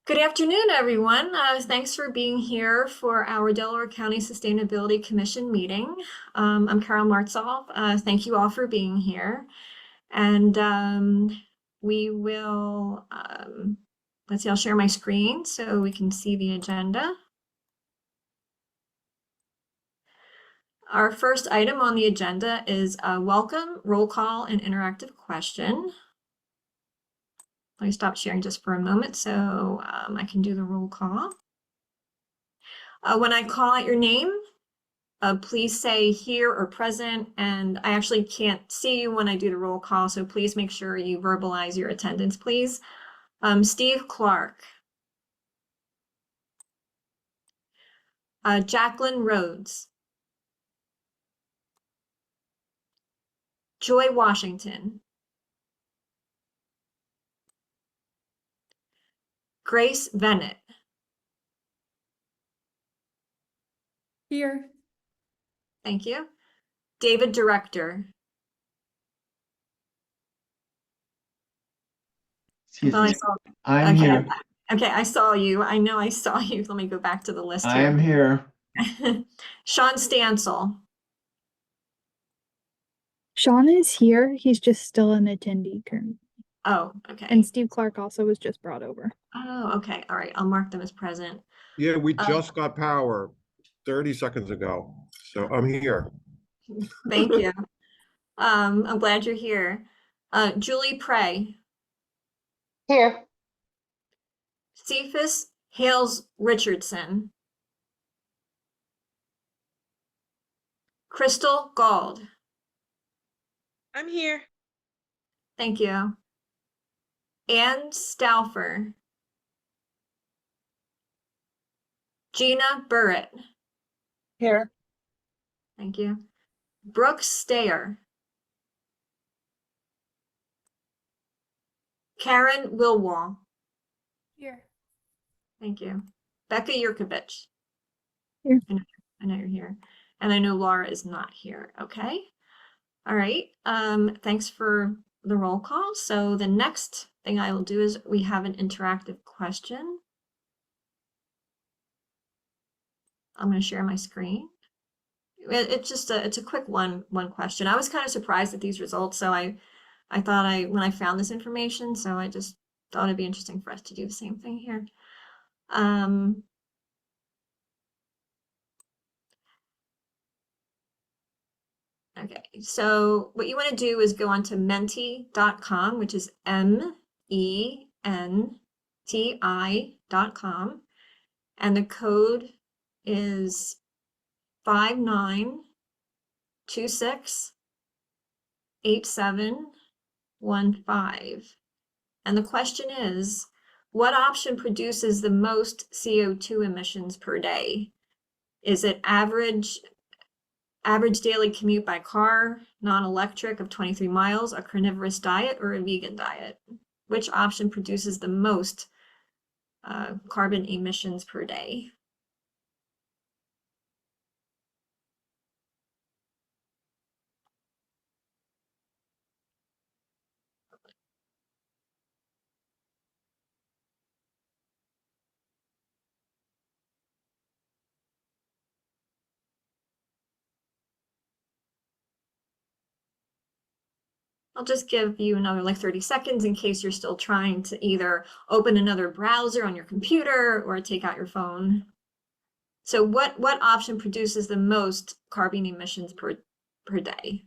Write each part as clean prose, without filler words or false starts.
Good afternoon, everyone. Thanks for being here for our Delaware County Sustainability Commission meeting. I'm Carol Martzoff. Thank you all for being here. And we will, let's see, I'll share my screen so we can see the agenda. Our first item on the agenda is a welcome, roll call, and interactive question. Let me stop sharing just for a moment so I can do the roll call. When I call out your name, please say here or present, and I actually can't see you when I do the roll call, so please make sure you verbalize your attendance, please. Steve Clark. Jacqueline Rhodes. Joy Washington. Grace Bennett. Here. Thank you. David Director. Excuse me. I'm Okay. here. Okay, I saw you. I know I saw you. Let me go back to the list I here. am here. Sean Stansel. Sean is here. He's just still an attendee currently. Oh, okay. And Steve Clark also was just brought over. Oh, okay. All right. I'll mark them as present. Yeah, we just got power 30 seconds ago, so I'm here. Thank you. I'm glad you're here. Julie Prey. Here. Cephas Hales Richardson. Crystal Gauld. I'm here. Thank you. Ann Stauffer. Gina Burrett. Here. Thank you. Brooke Stayer. Karen Wilwall. Here. Thank you. Becca Yurkovich. Here. I know you're here. And I know Laura is not here. Okay. All right. Thanks for the roll call. So the next thing I will do is we have an interactive question. I'm going to share my screen. It's a quick one question. I was kind of surprised at these results, so I thought when I found this information, so I just thought it'd be interesting for us to do the same thing here. Okay, so what you want to do is go on to menti.com, which is MENTI.com, and the code is 59268715. And the question is, what option produces the most CO2 emissions per day? Is it average daily commute by car, non-electric of 23 miles, a carnivorous diet, or a vegan diet? Which option produces the most carbon emissions per day? I'll just give you another like 30 seconds in case you're still trying to either open another browser on your computer or take out your phone. So what option produces the most carbon emissions per day?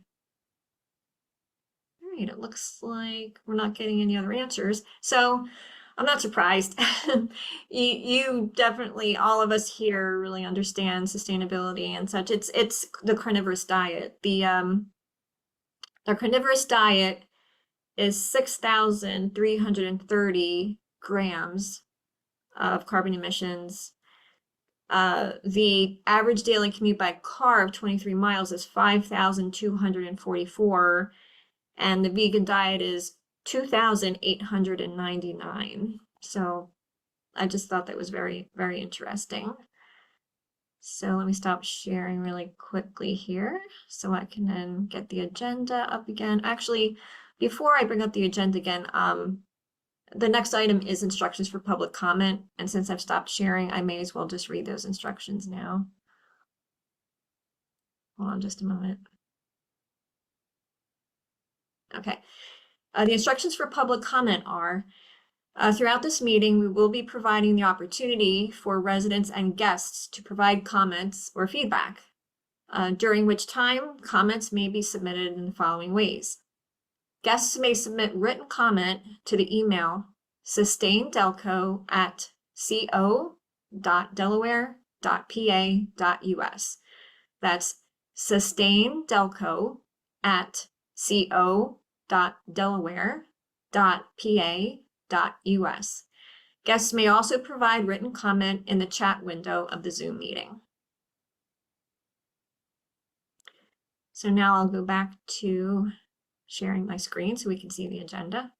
All right, it looks like we're not getting any other answers. So I'm not surprised. You definitely, all of us here really understand sustainability and such. It's the carnivorous diet. The carnivorous diet is 6,330 grams of carbon emissions. The average daily commute by car of 23 miles is 5,244, and the vegan diet is 2,899. So I just thought that was very, very interesting. So let me stop sharing really quickly here so I can then get the agenda up again. Actually, before I bring up the agenda again, The next item is instructions for public comment, and since I've stopped sharing, I may as well just read those instructions now. Hold on just a moment. Okay. The instructions for public comment are, throughout this meeting, we will be providing the opportunity for residents and guests to provide comments or feedback, during which time comments may be submitted in the following ways. Guests may submit written comment to the email sustaindelco@co.delaware.pa.us. That's sustaindelco@co.delaware.pa.us. Guests may also provide written comment in the chat window of the Zoom meeting. So now I'll go back to sharing my screen so we can see the agenda.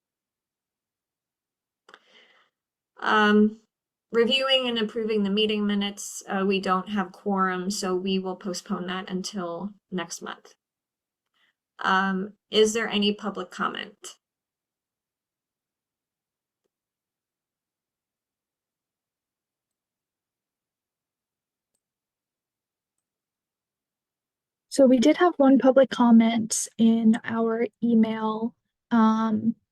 Reviewing and approving the meeting minutes, we don't have quorum, so we will postpone that until next month. Is there any public comment? So we did have one public comment in our email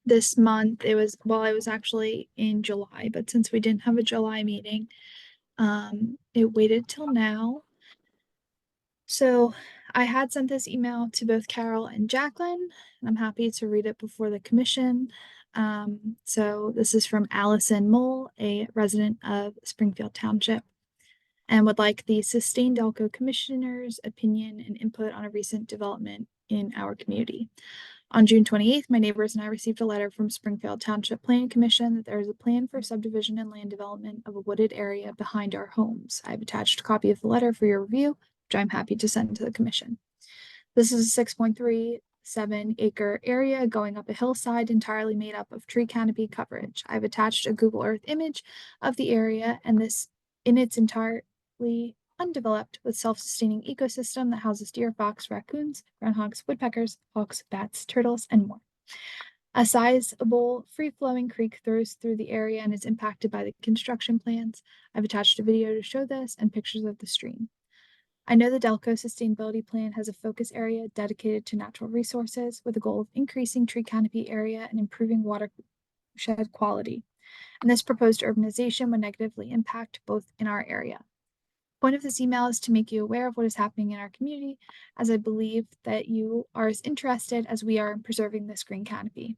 this month. It was actually in July, but since we didn't have a July meeting, it waited till now. So I had sent this email to both Carol and Jacqueline, and I'm happy to read it before the commission. So this is from Allison Mole, a resident of Springfield Township, and would like the Sustained Delco Commissioner's opinion and input on a recent development in our community. On June 28th, my neighbors and I received a letter from Springfield Township Planning Commission that there is a plan for subdivision and land development of a wooded area behind our homes. I've attached a copy of the letter for your review, which I'm happy to send to the commission. This is a 6.37 acre area going up a hillside entirely made up of tree canopy coverage. I've attached a Google Earth image of the area, and this in its entirely undeveloped with self-sustaining ecosystem that houses deer, fox, raccoons, groundhogs, woodpeckers, hawks, bats, turtles, and more. A sizable free-flowing creek flows through the area and is impacted by the construction plans. I've attached a video to show this and pictures of the stream. I know the Delco Sustainability Plan has a focus area dedicated to natural resources with the goal of increasing tree canopy area and improving watershed quality. And this proposed urbanization would negatively impact both in our area. Point of this email is to make you aware of what is happening in our community, as I believe that you are as interested as we are in preserving this green canopy.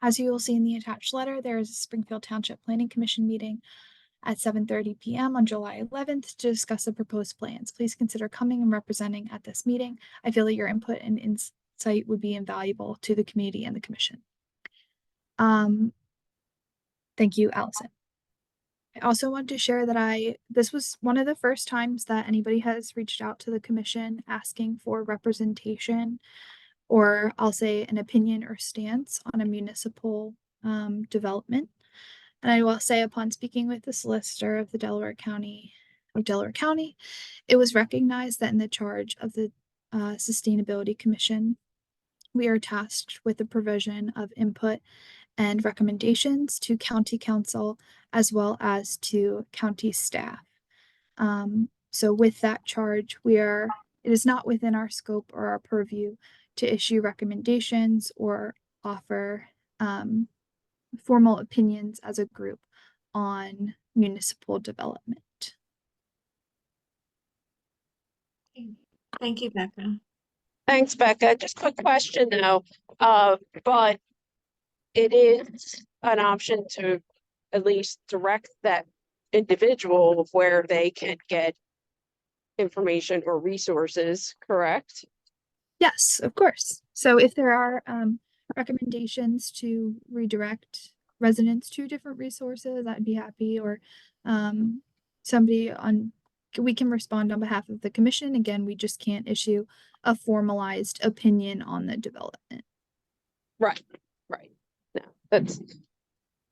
As you will see in the attached letter, there is a Springfield Township Planning Commission meeting at 7:30 p.m. on July 11th to discuss the proposed plans. Please consider coming and representing at this meeting. I feel that your input and insight would be invaluable to the community and the commission. Thank you, Allison. I also want to share that this was one of the first times that anybody has reached out to the commission asking for representation, or I'll say an opinion or stance on a municipal development. And I will say, upon speaking with the solicitor of the Delaware County, it was recognized that in the charge of the Sustainability Commission, we are tasked with the provision of input and recommendations to county council as well as to county staff. So with that charge, it is not within our scope or our purview to issue recommendations or offer formal opinions as a group on municipal development. Thank you, Becca. Thanks, Becca. Just quick question though, but it is an option to at least direct that individual of where they can get information or resources, correct? Yes, of course. So if there are recommendations to redirect residents to different resources, I'd be happy, or we can respond on behalf of the commission. Again, we just can't issue a formalized opinion on the development. Right. No,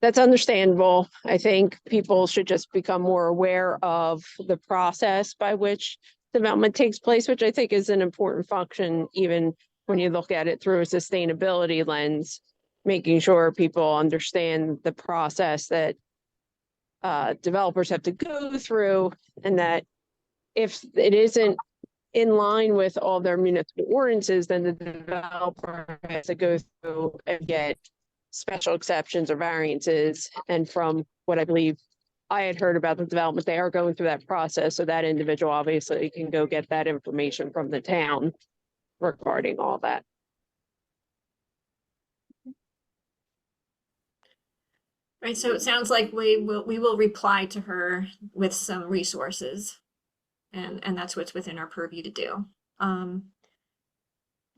that's understandable. I think people should just become more aware of the process by which development takes place, which I think is an important function, even when you look at it through a sustainability lens. making sure people understand the process that developers have to go through, and that if it isn't in line with all their municipal ordinances, then the developer has to go through and get special exceptions or variances. And from what I believe I had heard about the development, they are going through that process. So that individual obviously can go get that information from the town regarding all that. Right, so it sounds like we will reply to her with some resources, and that's what's within our purview to do.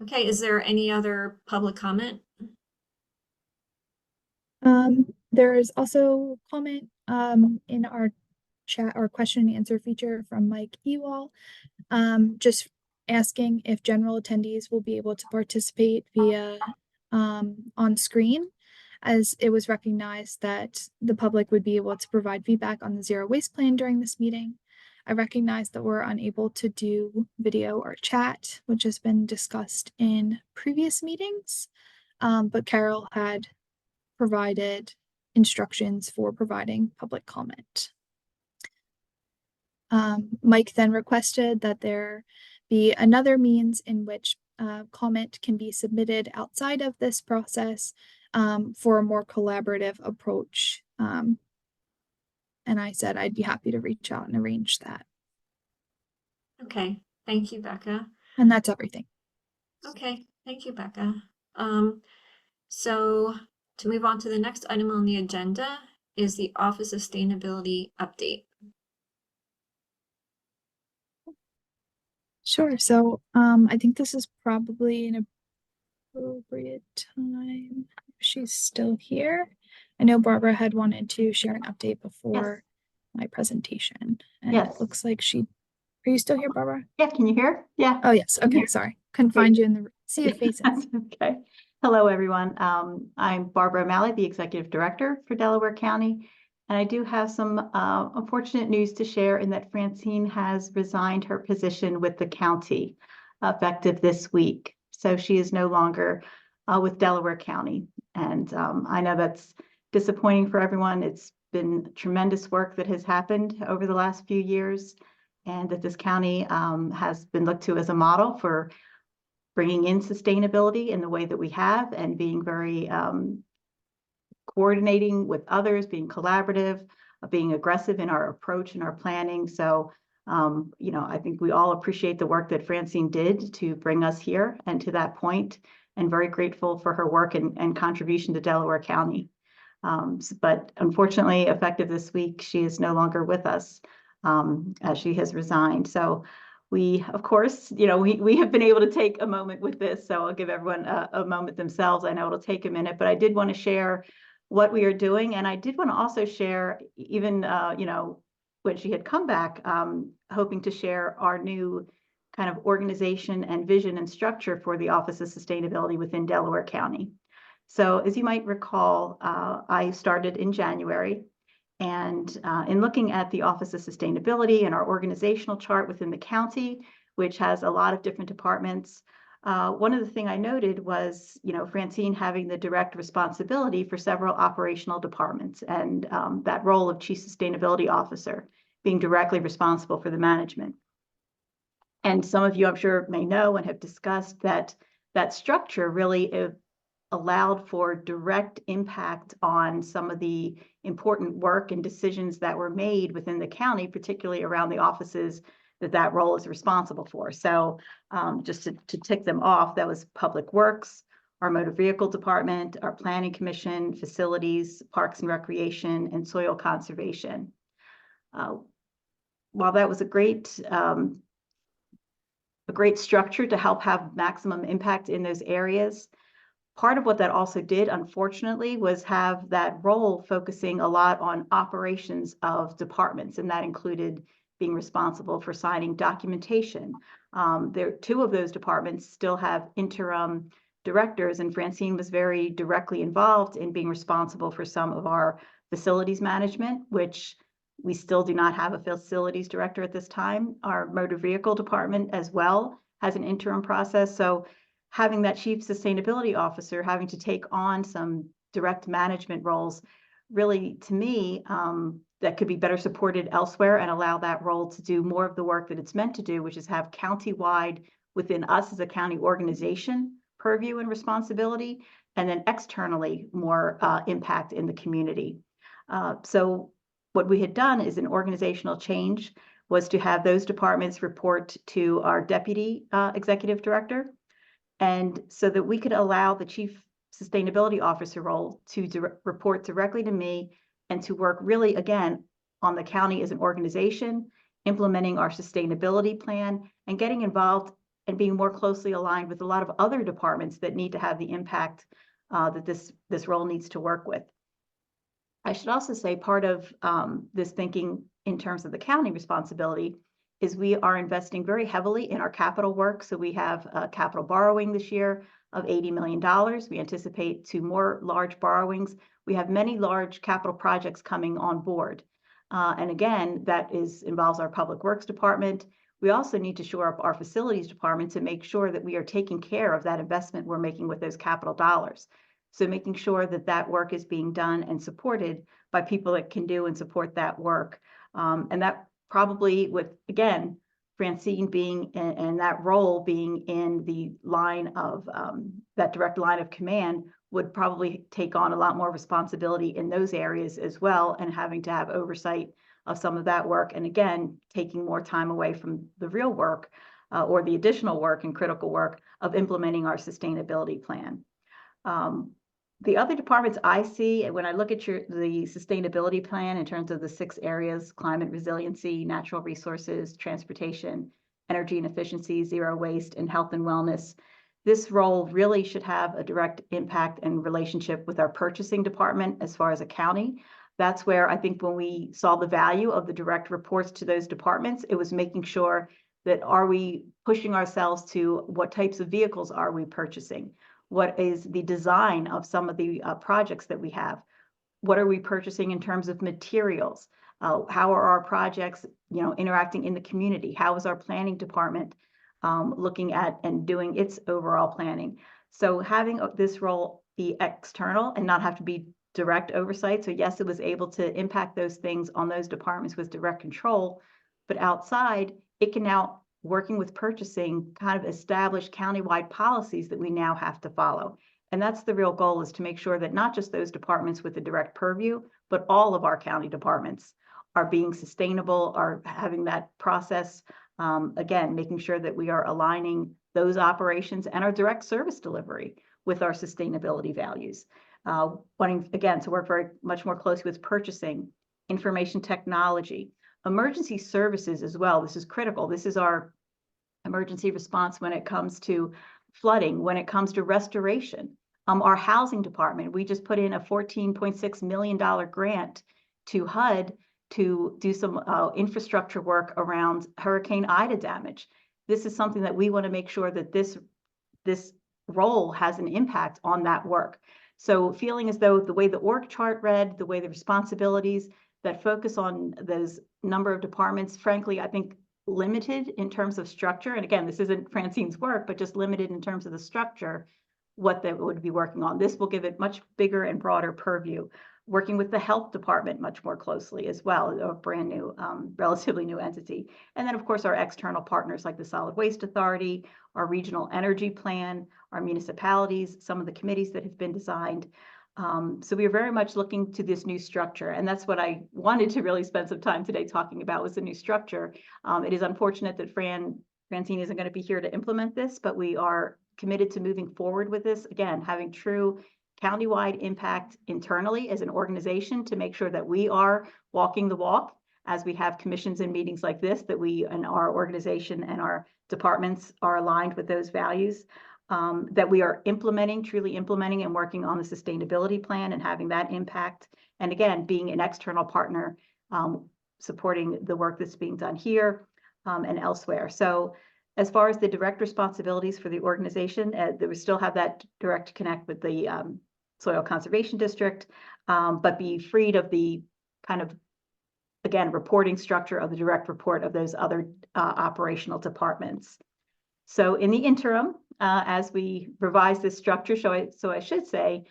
Okay, is there any other public comment? There is also comment in our chat or question and answer feature from Mike Ewall, just asking if general attendees will be able to participate via on screen, as it was recognized that the public would be able to provide feedback on the zero waste plan during this meeting. I recognize that we're unable to do video or chat, which has been discussed in previous meetings, but Carol had provided instructions for providing public comment. Mike then requested that there be another means in which comment can be submitted outside of this process for a more collaborative approach. And I said I'd be happy to reach out and arrange that. Okay, thank you, Becca. And that's everything. Okay, thank you, Becca. So to move on to the next item on the agenda is the Office Sustainability Update. Sure. So I think this is probably an appropriate time. She's still here. I know Barbara had wanted to share an update before my presentation, and it looks like she. Are you still here, Barbara? Yeah, can you hear? Yeah. Oh, yes. Okay, sorry. Couldn't find you in the sea of faces. Okay. Hello, everyone. I'm Barbara O'Malley, the Executive Director for Delaware County. And I do have some unfortunate news to share in that Francine has resigned her position with the county effective this week. So she is no longer with Delaware County. And I know that's disappointing for everyone. It's been tremendous work that has happened over the last few years, and that this county has been looked to as a model for bringing in sustainability in the way that we have, and being very coordinating with others, being collaborative, being aggressive in our approach and our planning. So, you know, I think we all appreciate the work that Francine did to bring us here and to that point, and very grateful for her work and contribution to Delaware County. But unfortunately, effective this week, she is no longer with us, as she has resigned. So we, of course, you know, we have been able to take a moment with this. So I'll give everyone a moment themselves. I know it'll take a minute, but I did want to share what we are doing. And I did want to also share, even, you know, when she had come back, hoping to share our new kind of organization and vision and structure for the Office of Sustainability within Delaware County. So as you might recall, I started in January, and in looking at the Office of Sustainability and our organizational chart within the county, which has a lot of different departments, one of the things I noted was, you know, Francine having the direct responsibility for several operational departments, and that role of Chief Sustainability Officer being directly responsible for the management. And some of you, I'm sure, may know and have discussed that that structure really allowed for direct impact on some of the important work and decisions that were made within the county, particularly around the offices that role is responsible for. So just to tick them off, that was Public Works, our Motor Vehicle Department, our Planning Commission, Facilities, Parks and Recreation, and Soil Conservation. While that was a great structure to help have maximum impact in those areas, part of what that also did, unfortunately, was have that role focusing a lot on operations of departments, and that included being responsible for signing documentation. Two of those departments still have interim directors, and Francine was very directly involved in being responsible for some of our facilities management, which we still do not have a facilities director at this time. Our motor vehicle department as well has an interim process. So having that chief sustainability officer having to take on some direct management roles, really, to me, that could be better supported elsewhere and allow that role to do more of the work that it's meant to do, which is have county-wide within us as a county organization purview and responsibility, and then externally more impact in the community. So what we had done is an organizational change was to have those departments report to our deputy executive director, and so that we could allow the chief sustainability officer role to report directly to me and to work really, again, on the county as an organization, implementing our sustainability plan and getting involved and being more closely aligned with a lot of other departments that need to have the impact that this role needs to work with. I should also say part of this thinking in terms of the county responsibility is we are investing very heavily in our capital work. So we have capital borrowing this year of $80 million. We anticipate 2 more large borrowings. We have many large capital projects coming on board. And again, that involves our public works department. We also need to shore up our facilities department to make sure that we are taking care of that investment we're making with those capital dollars. So making sure that that work is being done and supported by people that can do and support that work. And that probably with, again, Francine being and that role being in the line of that direct line of command would probably take on a lot more responsibility in those areas as well, and having to have oversight of some of that work. And again, taking more time away from the real work or the additional work and critical work of implementing our sustainability plan. The other departments I see, when I look at the sustainability plan in terms of the 6 areas: climate resiliency, natural resources, transportation, energy and efficiency, zero waste, and health and wellness, this role really should have a direct impact and relationship with our purchasing department as far as a county. That's where I think when we saw the value of the direct reports to those departments, it was making sure that are we pushing ourselves to what types of vehicles are we purchasing? What is the design of some of the projects that we have? What are we purchasing in terms of materials? How are our projects, interacting in the community? How is our planning department looking at and doing its overall planning? So having this role be external and not have to be direct oversight. So yes, it was able to impact those things on those departments with direct control, but outside, it can now, working with purchasing, kind of establish countywide policies that we now have to follow. And that's the real goal, is to make sure that not just those departments with the direct purview, but all of our county departments are being sustainable, are having that process. Again, making sure that we are aligning those operations and our direct service delivery with our sustainability values. Wanting, again, to work very much more closely with purchasing, information technology, emergency services as well. This is critical. This is our emergency response when it comes to flooding, when it comes to restoration. Our housing department, we just put in a $14.6 million grant to HUD to do some infrastructure work around Hurricane Ida damage. This is something that we want to make sure that this role has an impact on that work. So feeling as though the way the org chart read, the way the responsibilities that focus on those number of departments, frankly, I think limited in terms of structure. And again, this isn't Francine's work, but just limited in terms of the structure, what they would be working on. This will give it much bigger and broader purview. Working with the health department much more closely as well, a brand new, relatively new entity. And then of course, our external partners like the Solid Waste Authority, our regional energy plan, our municipalities, some of the committees that have been designed. So we are very much looking to this new structure. And that's what I wanted to really spend some time today talking about, was the new structure. It is unfortunate that Francine isn't going to be here to implement this, but we are committed to moving forward with this. Again, having true countywide impact internally as an organization to make sure that we are walking the walk as we have commissions and meetings like this, that we and our organization and our departments are aligned with those values. That we are truly implementing and working on the sustainability plan and having that impact. And again, being an external partner, supporting the work that's being done here and elsewhere. So as far as the direct responsibilities for the organization, we still have that direct connect with the Soil Conservation District, but be freed of the kind of, again, reporting structure of the direct report of those other operational departments. So in the interim, as we revise this structure. So I should say,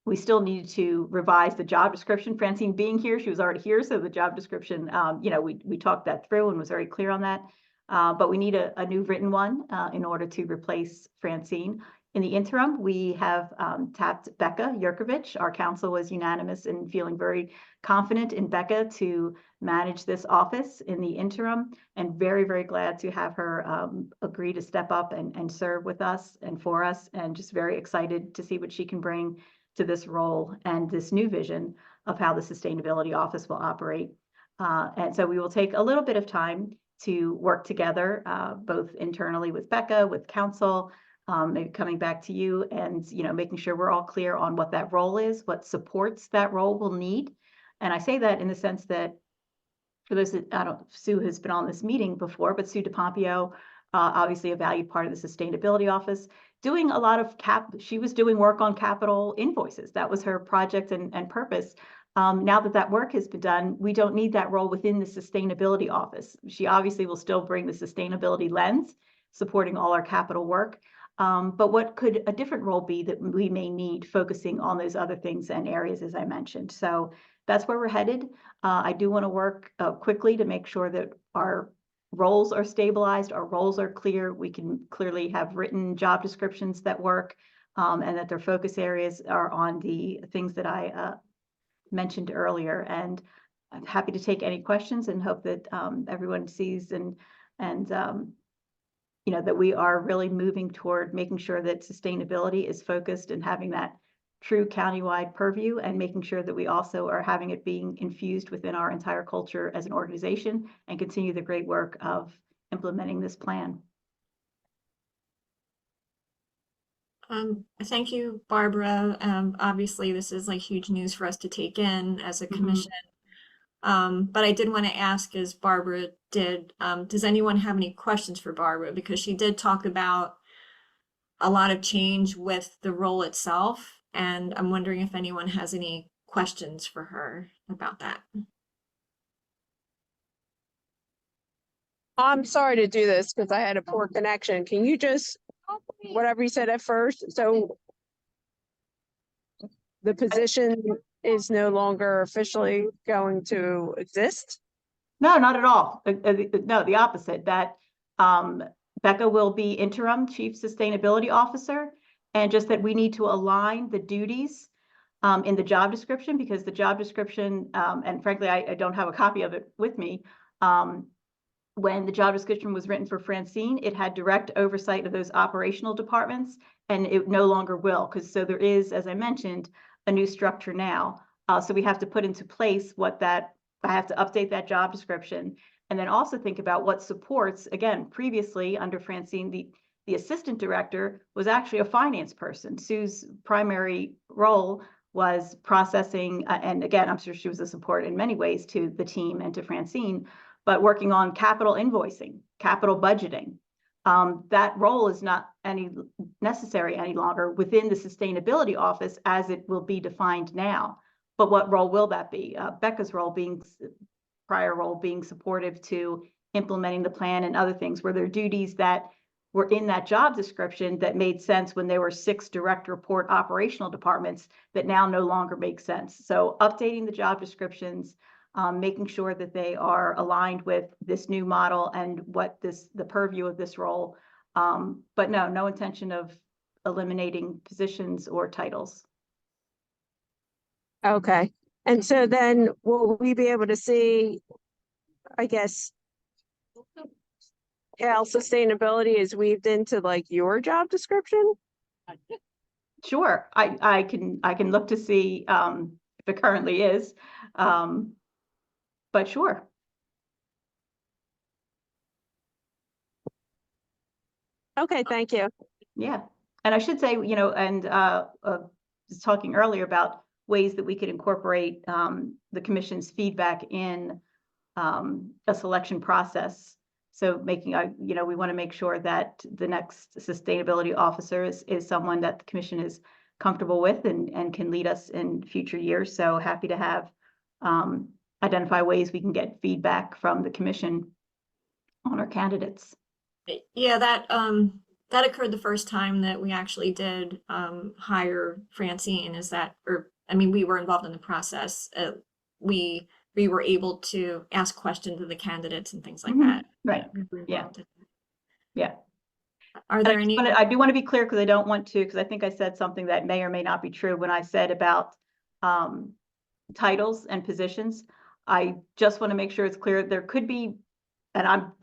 we still need to revise the job description. Francine being here, she was already here, so the job description, we talked that through and was very clear on that. But we need a new written one in order to replace Francine. In the interim, we have tapped Becca Yurkovich. Our council was unanimous in feeling very confident in Becca to manage this office in the interim, and very, very glad to have her agree to step up and serve with us and for us, and just very excited to see what she can bring to this role and this new vision of how the sustainability office will operate. And so we will take a little bit of time to work together, both internally with Becca, with council, maybe coming back to you and, making sure we're all clear on what that role is, what supports that role will need. And I say that in the sense that for those that, Sue has been on this meeting before, but Sue DePompio, obviously a valued part of the sustainability office, doing a lot of she was doing work on capital invoices. That was her project and purpose. Now that work has been done, we don't need that role within the sustainability office. She obviously will still bring the sustainability lens, supporting all our capital work. But what could a different role be that we may need, focusing on those other things and areas, as I mentioned? So that's where we're headed. I do want to work quickly to make sure that our roles are stabilized, our roles are clear. We can clearly have written job descriptions that work, and that their focus areas are on the things that I mentioned earlier. And I'm happy to take any questions and hope that everyone sees and that we are really moving toward making sure that sustainability is focused and having that true countywide purview, and making sure that we also are having it being infused within our entire culture as an organization, and continue the great work of implementing this plan. Thank you, Barbara. Obviously, this is like huge news for us to take in as a commission. But I did want to ask, as Barbara did, does anyone have any questions for Barbara? Because she did talk about a lot of change with the role itself, and I'm wondering if anyone has any questions for her about that. I'm sorry to do this because I had a poor connection. Can you just, whatever you said at first, so the position is no longer officially going to exist? No, not at all. No, the opposite. That Becca will be interim chief sustainability officer, and just that we need to align the duties in the job description, because the job description, and frankly, I don't have a copy of it with me. When the job description was written for Francine, it had direct oversight of those operational departments, and it no longer will, because so there is, as I mentioned, a new structure now. So we have to put into place I have to update that job description, and then also think about what supports. Again, previously under Francine, the assistant director was actually a finance person. Sue's primary role was processing, and again, I'm sure she was a support in many ways to the team and to Francine, but working on capital invoicing, capital budgeting. That role is not necessary any longer within the sustainability office as it will be defined now. But what role will that be? Becca's prior role being supportive to implementing the plan and other things. Were there duties that were in that job description that made sense when there were 6 direct report operational departments that now no longer make sense? So updating the job descriptions, making sure that they are aligned with this new model and what the purview of this role. But no intention of eliminating positions or titles. Okay. And so then will we be able to see, I guess, how sustainability is weaved into like your job description? Sure, I can look to see if it currently is, but sure. Okay, thank you. Yeah, and I should say, and was talking earlier about ways that we could incorporate the commission's feedback in a selection process. So we want to make sure that the next sustainability officer is someone that the commission is comfortable with and can lead us in future years. So happy to have identify ways we can get feedback from the commission on our candidates. Yeah, that that occurred the first time that we actually did hire Francine. Is that, or I mean, we were involved in the process. We were able to ask questions of the candidates and things like Mhm. that. Right. We were Yeah. involved in- Yeah. Are And there any? I do want to be clear because I don't want to, because I think I said something that may or may not be true when I said about titles and positions. I just want to make sure it's clear. There could be, and I'm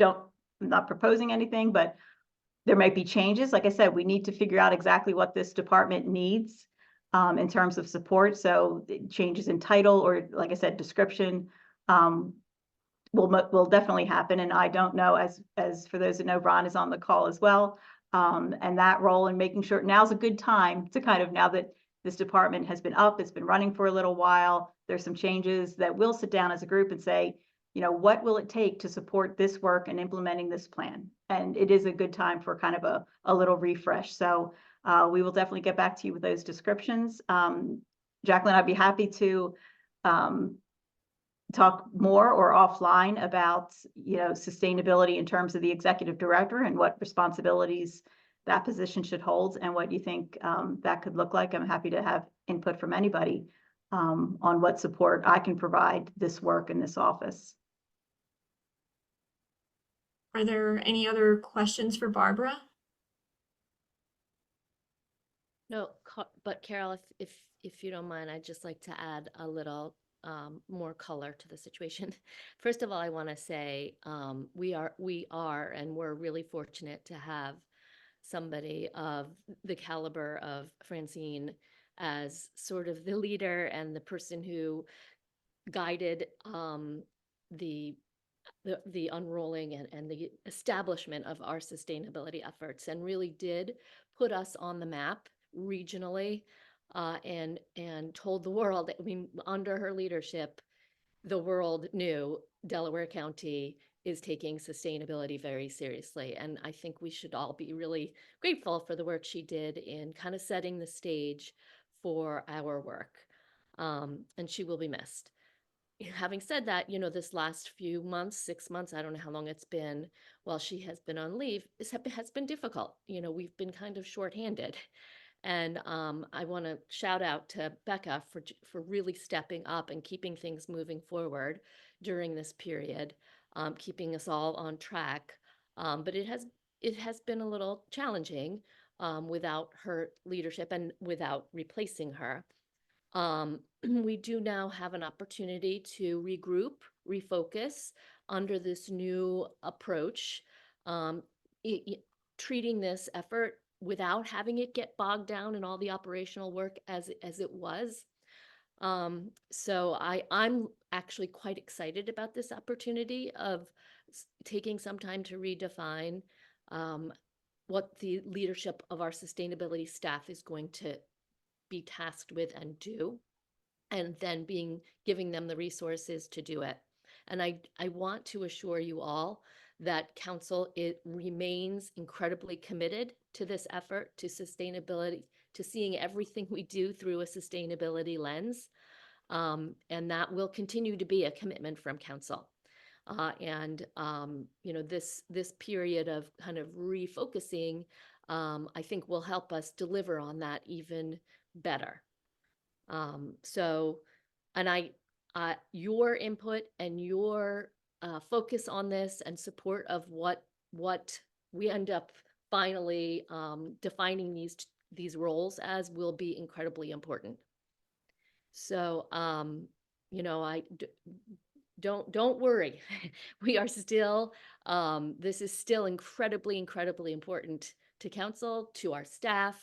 not proposing anything, but there might be changes. Like I said, we need to figure out exactly what this department needs in terms of support. So changes in title or, like I said, description will definitely happen. And I don't know, as for those that know, Ron is on the call as well. And that role and making sure now's a good time to kind of, now that this department has been up, it's been running for a little while, there's some changes that we'll sit down as a group and say, you know, what will it take to support this work and implementing this plan? And it is a good time for kind of a little refresh. So we will definitely get back to you with those descriptions. Jacqueline, I'd be happy to talk more or offline about, you know, sustainability in terms of the executive director and what responsibilities that position should hold and what you think that could look like. I'm happy to have input from anybody on what support I can provide this work in this office. Are there any other questions for Barbara? No, but Carol, if you don't mind, I'd just like to add a little more color to the situation. First of all, I want to say we are, and we're really fortunate to have somebody of the caliber of Francine as sort of the leader and the person who guided the unrolling and the establishment of our sustainability efforts, and really did put us on the map regionally, and told the world that, I mean, under her leadership, the world knew Delaware County is taking sustainability very seriously. And I think we should all be really grateful for the work she did in kind of setting the stage for our work. And she will be missed. Having said that, you know, this last few months, 6 months, I don't know how long it's been, while she has been on leave, has been difficult. You know, we've been kind of shorthanded. And I want to shout out to Becca for really stepping up and keeping things moving forward during this period, keeping us all on track. But it has been a little challenging without her leadership and without replacing her. We do now have an opportunity to regroup, refocus under this new approach, treating this effort without having it get bogged down in all the operational work as it was. So I'm actually quite excited about this opportunity of taking some time to redefine what the leadership of our sustainability staff is going to be tasked with and do, and then giving them the resources to do it. And I want to assure you all that council, it remains incredibly committed to this effort, to sustainability, to seeing everything we do through a sustainability lens. And that will continue to be a commitment from council. You know, this period of kind of refocusing, I think will help us deliver on that even better. So, and your input and your focus on this and support of what we end up finally defining these roles as will be incredibly important. So, you know, don't worry. We are still, this is still incredibly important to council, to our staff,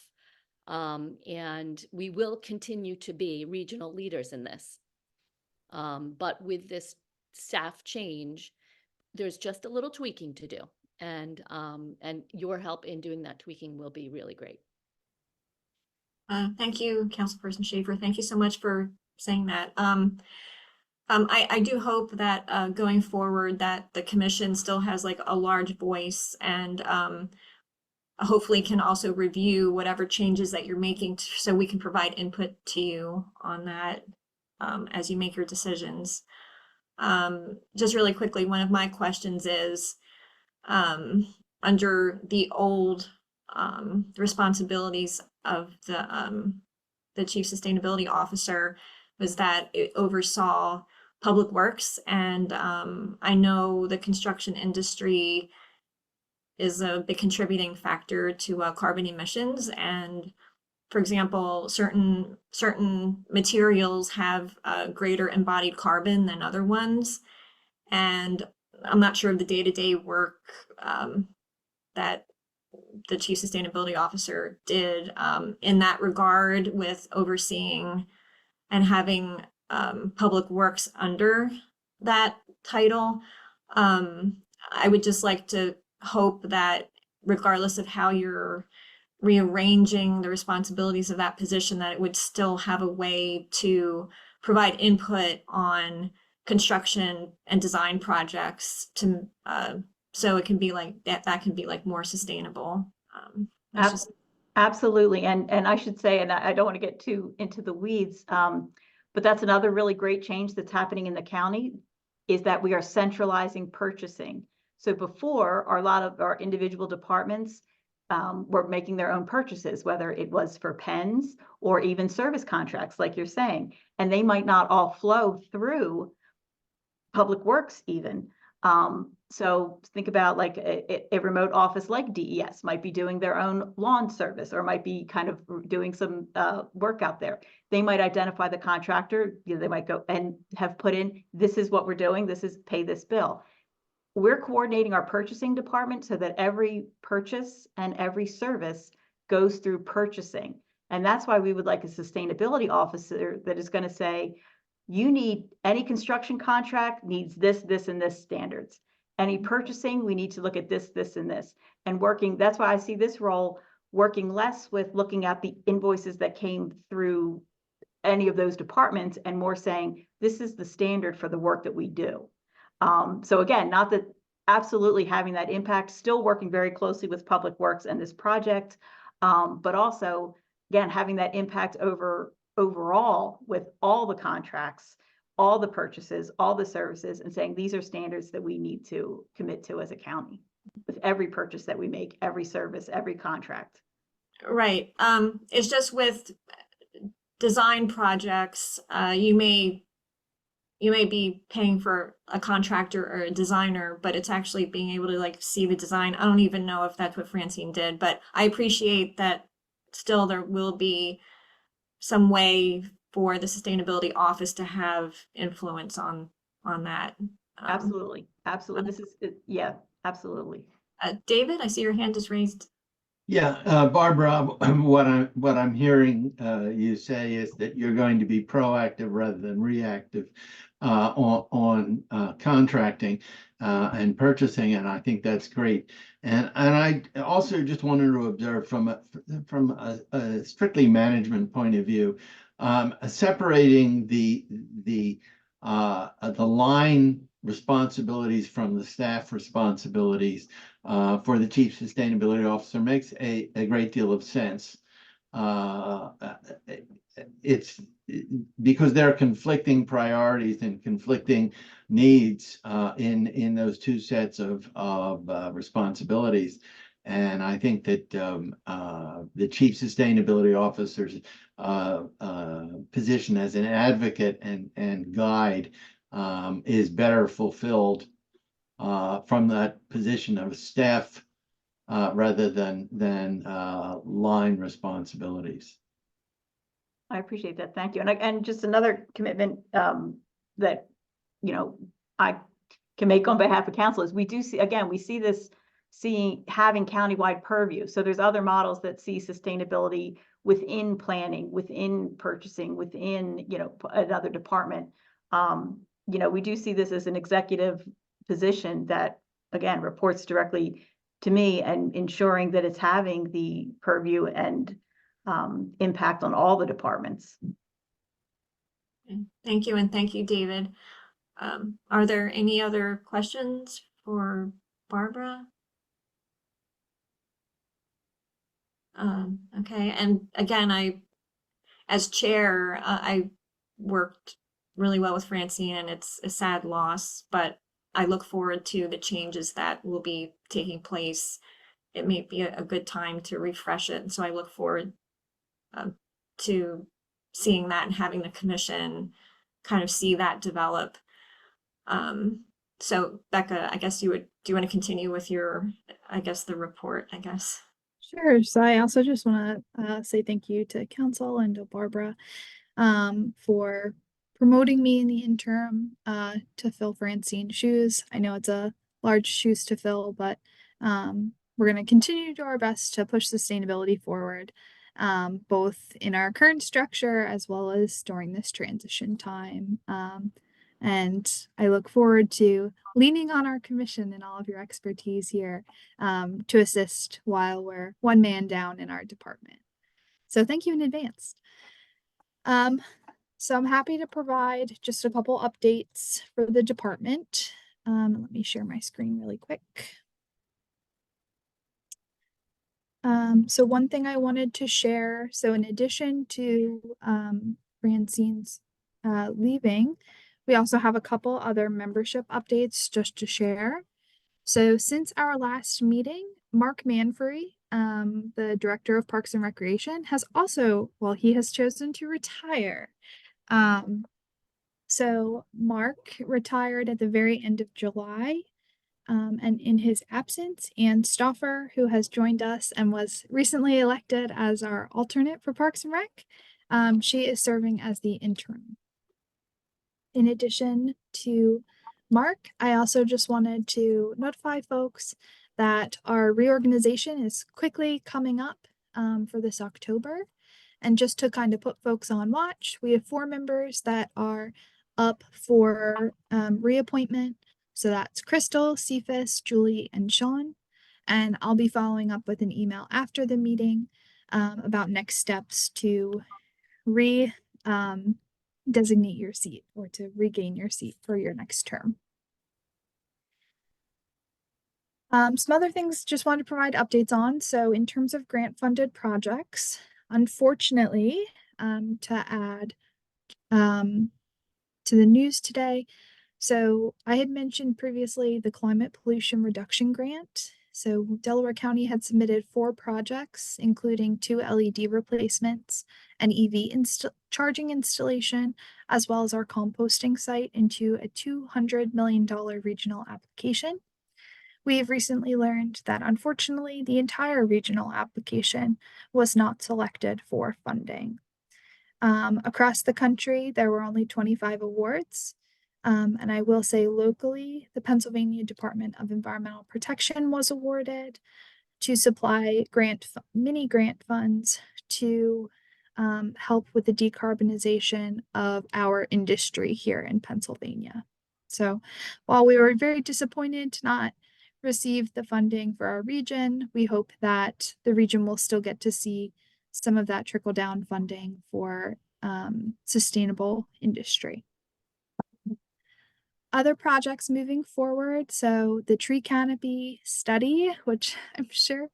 and we will continue to be regional leaders in this. But with this staff change, there's just a little tweaking to do. And your help in doing that tweaking will be really great. Thank you, Councilperson Schaefer. Thank you so much for saying that. I do hope that going forward that the commission still has like a large voice and hopefully can also review whatever changes that you're making so we can provide input to you on that as you make your decisions. Just really quickly, one of my questions is under the old the responsibilities of the chief sustainability officer was that it oversaw public works, and I know the construction industry is a big contributing factor to carbon emissions. And for example, certain materials have greater embodied carbon than other ones. And I'm not sure of the day-to-day work that the chief sustainability officer did in that regard with overseeing and having public works under that title. I would just like to hope that regardless of how you're rearranging the responsibilities of that position, that it would still have a way to provide input on construction and design projects to so it can be like that can be like more sustainable. That's just Absolutely. And I should say, and I don't want to get too into the weeds, but that's another really great change that's happening in the county, is that we are centralizing purchasing. So before, a lot of our individual departments were making their own purchases, whether it was for pens or even service contracts, like you're saying, and they might not all flow through Public Works even. So think about like a remote office like DES might be doing their own lawn service, or might be kind of doing some work out there. They might identify the contractor, they might go and have put in, this is what we're doing, this is pay this bill. We're coordinating our purchasing department so that every purchase and every service goes through purchasing. And that's why we would like a sustainability officer that is going to say, you need, any construction contract needs this, and this standards. Any purchasing, we need to look at this, and this. And working, that's why I see this role working less with looking at the invoices that came through any of those departments, and more saying, this is the standard for the work that we do. So again, not that absolutely having that impact, still working very closely with Public Works and this project, but also, again, having that impact overall with all the contracts, all the purchases, all the services, and saying these are standards that we need to commit to as a county with every purchase that we make, every service, every contract. right. It's just with design projects, you may be paying for a contractor or a designer, but it's actually being able to like see the design. I don't even know if that's what Francine did, but I appreciate that still there will be some way for the sustainability office to have influence on that. Absolutely. This is, yeah, absolutely. David, I see your hand is raised. Yeah, Barbara, what I'm hearing you say is that you're going to be proactive rather than reactive on contracting and purchasing, and I think that's great. And I also just wanted to observe from a strictly management point of view, separating the line responsibilities from the staff responsibilities for the chief sustainability officer makes a great deal of sense. It's because there are conflicting priorities and conflicting needs in those two sets of responsibilities. And I think that the chief sustainability officer's position as an advocate and guide is better fulfilled from that position of staff rather than line responsibilities. I appreciate that. Thank you. And just another commitment that, I can make on behalf of council is we do see, again, we see this having countywide purview. So there's other models that see sustainability within planning, within purchasing, within, another department. We do see this as an executive position that, again, reports directly to me, and ensuring that it's having the purview and impact on all the departments. Thank you, and thank you, David. Are there any other questions for Barbara? Okay, and again, as chair, I worked really well with Francine, and it's a sad loss, but I look forward to the changes that will be taking place it may be a good time to refresh it. And so I look forward to seeing that and having the commission kind of see that develop. So Becca, I guess do you want to continue with your, I guess, the report, I guess? Sure. So I also just want to say thank you to council and to Barbara for promoting me in the interim to fill Francine's shoes. I know it's a large shoes to fill, but we're going to continue to do our best to push sustainability forward, both in our current structure as well as during this transition time. And I look forward to leaning on our commission and all of your expertise here to assist while we're one man down in our department. So thank you in advance. So I'm happy to provide just a couple updates for the department. Let me share my screen really quick. So one thing I wanted to share, so in addition to Francine's leaving, we also have a couple other membership updates just to share. So since our last meeting, Mark Manfrey, the Director of Parks and Recreation, has also, well, he has chosen to retire. So Mark retired at the very end of July. And in his absence, Ann Stauffer, who has joined us and was recently elected as our alternate for Parks and Rec, she is serving as the interim. In addition to Mark, I also just wanted to notify folks that our reorganization is quickly coming up for this October. And just to kind of put folks on watch, we have 4 members that are up for reappointment. So that's Crystal, Cephas, Julie, and Sean. And I'll be following up with an email after the meeting about next steps to designate your seat or to regain your seat for your next term. Some other things just wanted to provide updates on. So in terms of grant funded projects, unfortunately, to add to the news today, so I had mentioned previously the climate pollution reduction grant. So Delaware County had submitted 4 projects, including 2 LED replacements, an EV charging installation, as well as our composting site into a $200 million regional application. We have recently learned that unfortunately the entire regional application was not selected for funding. Across the country, there were only 25 awards. And I will say locally, the Pennsylvania Department of Environmental Protection was awarded to supply mini grant funds to help with the decarbonization of our industry here in Pennsylvania. So while we were very disappointed to not receive the funding for our region, we hope that the region will still get to see some of that trickle down funding for sustainable industry. Other projects moving forward, so the tree canopy study, which I'm sure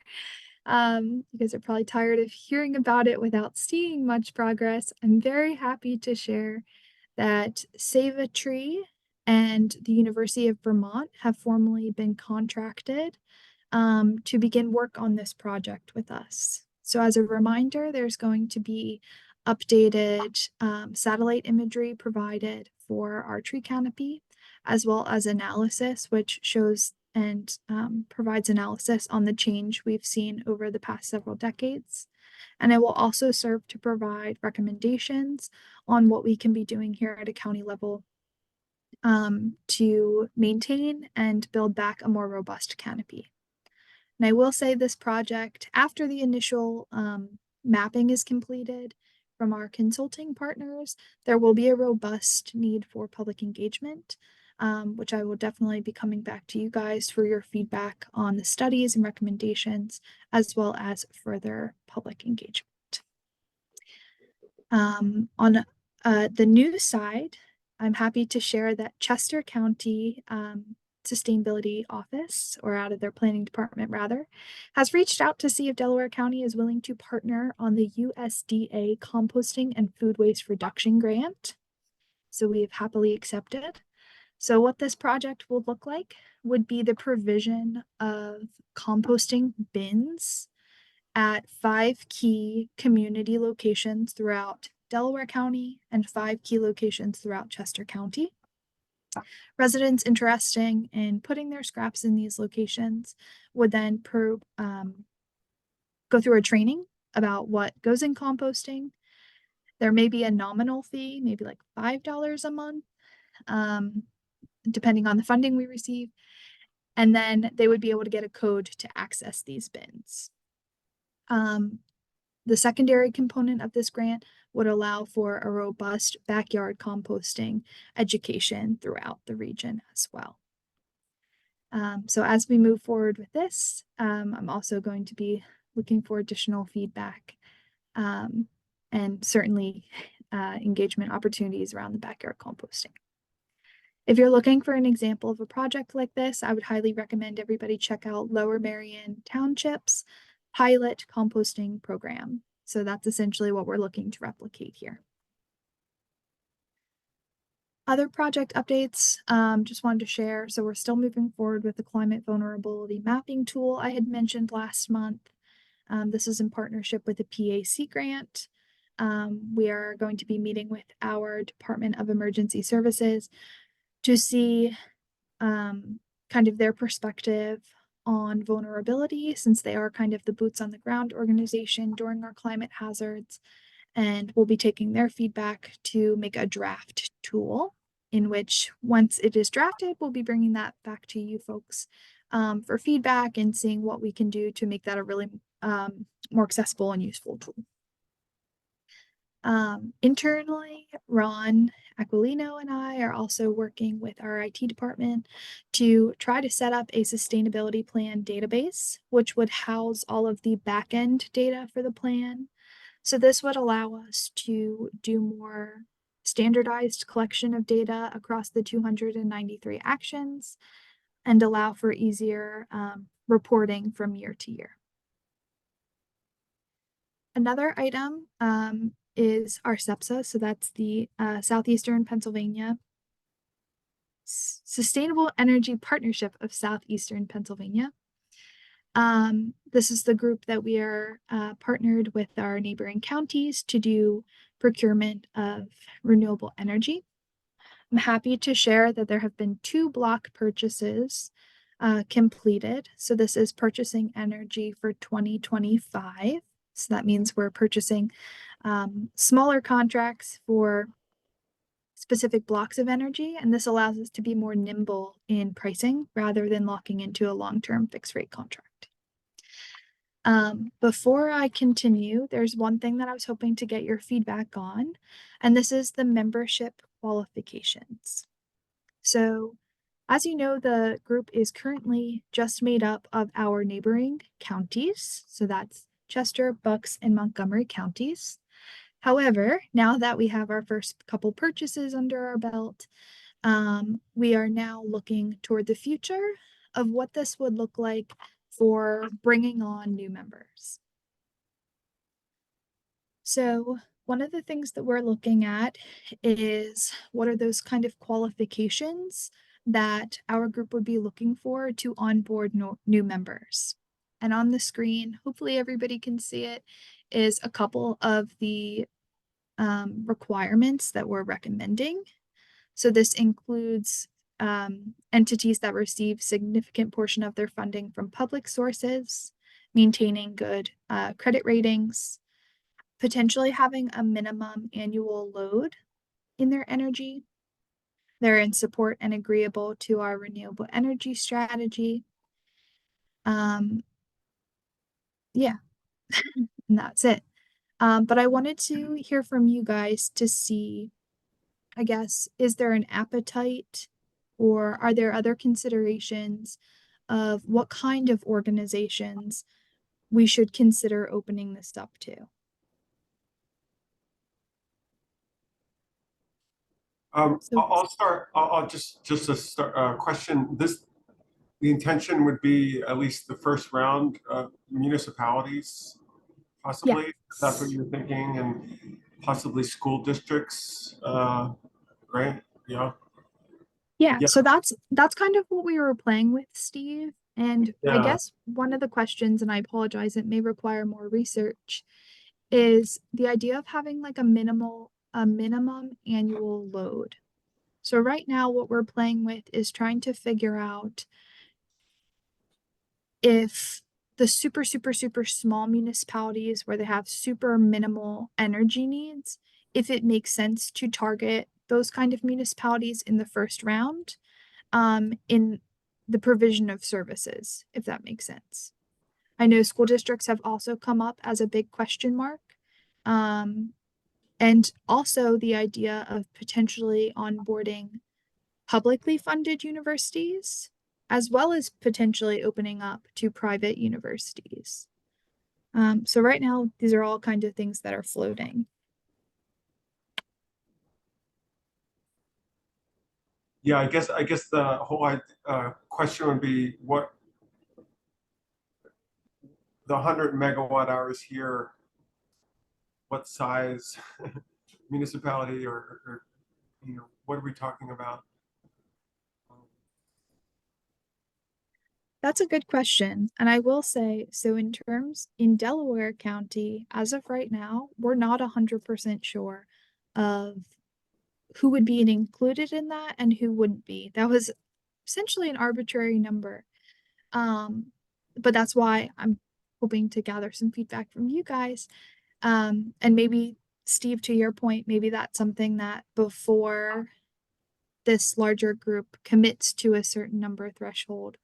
you guys are probably tired of hearing about it without seeing much progress. I'm very happy to share that Save a Tree and the University of Vermont have formally been contracted to begin work on this project with us. So as a reminder, there's going to be updated satellite imagery provided for our tree canopy, as well as analysis, which shows and provides analysis on the change we've seen over the past several decades. And it will also serve to provide recommendations on what we can be doing here at a county level to maintain and build back a more robust canopy. And I will say this project, after the initial mapping is completed from our consulting partners, there will be a robust need for public engagement, which I will definitely be coming back to you guys for your feedback on the studies and recommendations, as well as further public engagement. On the news side, I'm happy to share that Chester County Sustainability Office, or out of their planning department rather, has reached out to see if Delaware County is willing to partner on the USDA composting and food waste reduction grant. So we have happily accepted. So what this project will look like would be the provision of composting bins at 5 key community locations throughout Delaware County and 5 key locations throughout Chester County. Residents interested in putting their scraps in these locations would then go through a training about what goes in composting. There may be a nominal fee, maybe like $5 a month, depending on the funding we receive. And then they would be able to get a code to access these bins. The secondary component of this grant would allow for a robust backyard composting education throughout the region as well. So as we move forward with this, I'm also going to be looking for additional feedback and certainly engagement opportunities around the backyard composting. If you're looking for an example of a project like this, I would highly recommend everybody check out Lower Merion Township's pilot composting program. So that's essentially what we're looking to replicate here. Other project updates, just wanted to share. So we're still moving forward with the climate vulnerability mapping tool I had mentioned last month. This is in partnership with the PAC grant. We are going to be meeting with our Department of Emergency Services to see kind of their perspective on vulnerability, since they are kind of the boots on the ground organization during our climate hazards. And we'll be taking their feedback to make a draft tool in which, once it is drafted, we'll be bringing that back to you folks for feedback and seeing what we can do to make that a really more accessible and useful tool. Internally, Ron Aquilino and I are also working with our IT department to try to set up a sustainability plan database, which would house all of the back-end data for the plan. So this would allow us to do more standardized collection of data across the 293 actions and allow for easier reporting from year to year. Another item is our SEPSA, so that's the Southeastern Pennsylvania Sustainable Energy Partnership of Southeastern Pennsylvania. This is the group that we are partnered with our neighboring counties to do procurement of renewable energy. I'm happy to share that there have been 2 block purchases completed. So this is purchasing energy for 2025. So that means we're purchasing smaller contracts for specific blocks of energy, and this allows us to be more nimble in pricing rather than locking into a long-term fixed rate contract. Before I continue, there's one thing that I was hoping to get your feedback on, and this is the membership qualifications. So, as you know, the group is currently just made up of our neighboring counties. So that's Chester, Bucks, and Montgomery counties. However, now that we have our first couple purchases under our belt, we are now looking toward the future of what this would look like for bringing on new members. So one of the things that we're looking at is what are those kind of qualifications that our group would be looking for to onboard new members. And on the screen, hopefully everybody can see it, is a couple of the requirements that we're recommending. So this includes entities that receive significant portion of their funding from public sources, maintaining good credit ratings, potentially having a minimum annual load in their energy. They're in support and agreeable to our renewable energy strategy. Yeah, and that's it. But I wanted to hear from you guys to see, I guess, is there an appetite or are there other considerations of what kind of organizations we should consider opening this up to? I'll start. I'll just a start question. The intention would be at least the first round of municipalities, possibly. Yeah. If that's what you're thinking, and possibly school districts, right? Yeah. Yeah, Yeah. so that's kind of what we were playing with, Steve. And I Yeah. guess one of the questions, and I apologize, it may require more research, is the idea of having like a minimum annual load. So right now what we're playing with is trying to figure out if the super small municipalities where they have super minimal energy needs, if it makes sense to target those kind of municipalities in the first round, in the provision of services, if that makes sense. I know school districts have also come up as a big question mark. And also the idea of potentially onboarding publicly funded universities, as well as potentially opening up to private universities. So right now, these are all kinds of things that are floating. Yeah, I guess the whole question would be what the 100 megawatt hours here, what size municipality or what are we talking about? That's a good question. And I will say, so in Delaware County, as of right now, we're not 100% sure of who would be included in that and who wouldn't be. That was essentially an arbitrary number. But that's why I'm hoping to gather some feedback from you guys. And maybe, Steve, to your point, maybe that's something that before this larger group commits to a certain number threshold,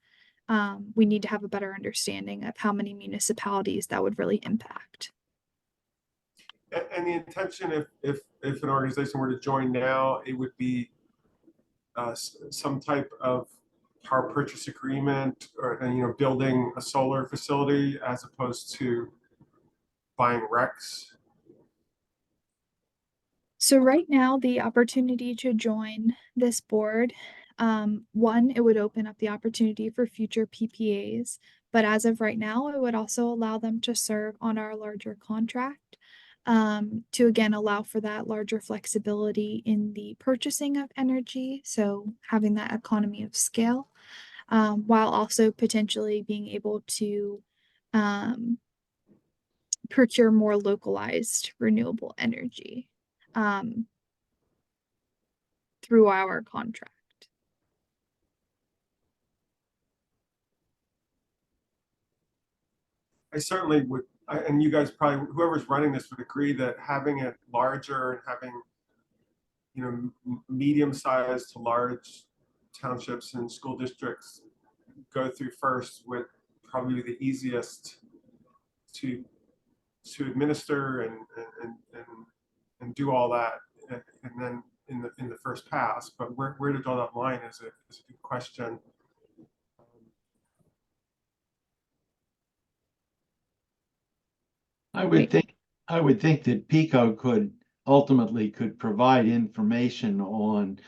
we need to have a better understanding of how many municipalities that would really impact. And the intention, if an organization were to join now, it would be some type of power purchase agreement, or building a solar facility as opposed to buying RECs. So right now, the opportunity to join this board, one, it would open up the opportunity for future PPAs, but as of right now, it would also allow them to serve on our larger contract, to again allow for that larger flexibility in the purchasing of energy, so having that economy of scale, while also potentially being able to procure more localized renewable energy. Through our contract. I certainly would, and you guys probably, whoever's running this would agree that having it larger and having, medium-sized to large townships and school districts go through first would probably be the easiest to administer and do all that, and then in the first pass. But where to draw that line is a good question. I would think that Pico ultimately could provide information on,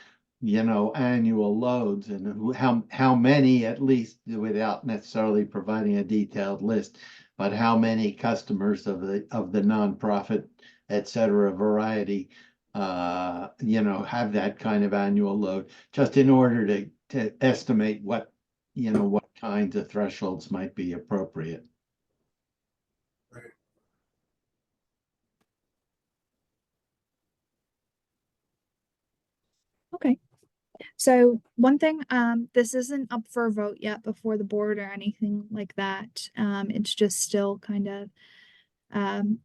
annual loads and how many, at least, without necessarily providing a detailed list, but how many customers of the nonprofit, et cetera, variety, have that kind of annual load, just in order to estimate what kinds of thresholds might be appropriate. Right. Okay. So one thing, this isn't up for a vote yet before the board or anything like that. It's just still kind of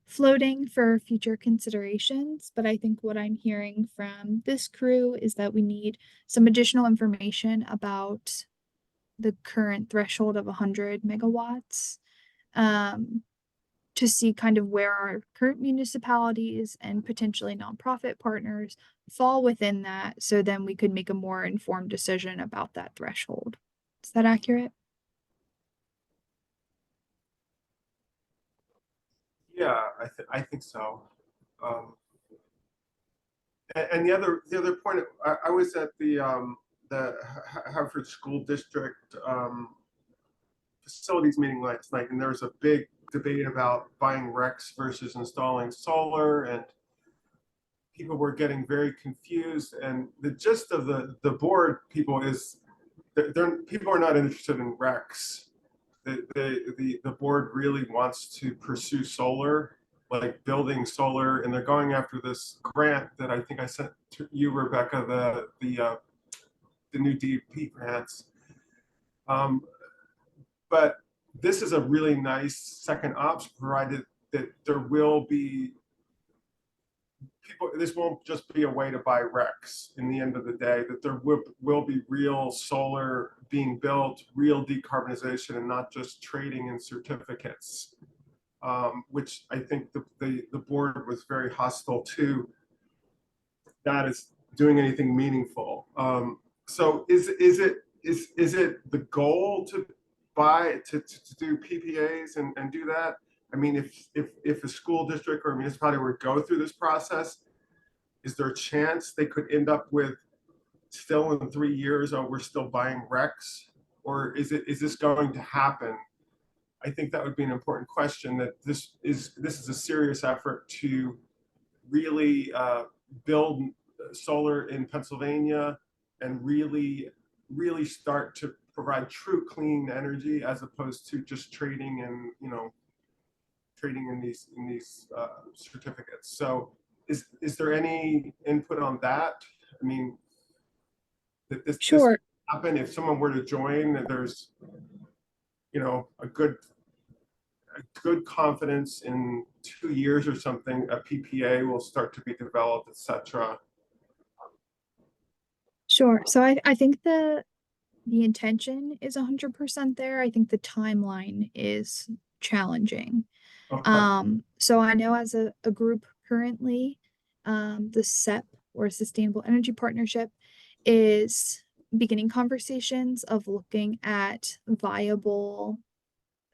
floating for future considerations. But I think what I'm hearing from this crew is that we need some additional information about the current threshold of 100 megawatts. To see kind of where our current municipalities and potentially nonprofit partners fall within that, so then we could make a more informed decision about that threshold. Is that accurate? Yeah, I think so. And the other point, I was at the Hartford School District facilities meeting last night, and there was a big debate about buying RECs versus installing solar, and people were getting very confused, and the gist of the board people is people are not interested in RECs. The board really wants to pursue solar, like building solar, and they're going after this grant that I think I sent to you, Rebecca, the new DP grants. But this is a really nice second option, provided that there will be people, this won't just be a way to buy RECs in the end of the day, that there will be real solar being built, real decarbonization, and not just trading in certificates, which I think the board was very hostile to that is doing anything meaningful. So is it the goal to do PPAs and do that? I mean, if a school district or a municipality were to go through this process, is there a chance they could end up with still in 3 years, oh, we're still buying RECs? Or is this going to happen? I think that would be an important question, that this is a serious effort to really build solar in Pennsylvania and really start to provide true clean energy, as opposed to just trading in, trading in these certificates. So is there any input on that? I mean, that this Sure. happen if someone were to join, that there's a good confidence in 2 years or something, a PPA will start to be developed, etc. Sure. So I think the intention is 100% there. I think the timeline is challenging. Okay. So I know as a group currently, the SEP, or Sustainable Energy Partnership, is beginning conversations of looking at viable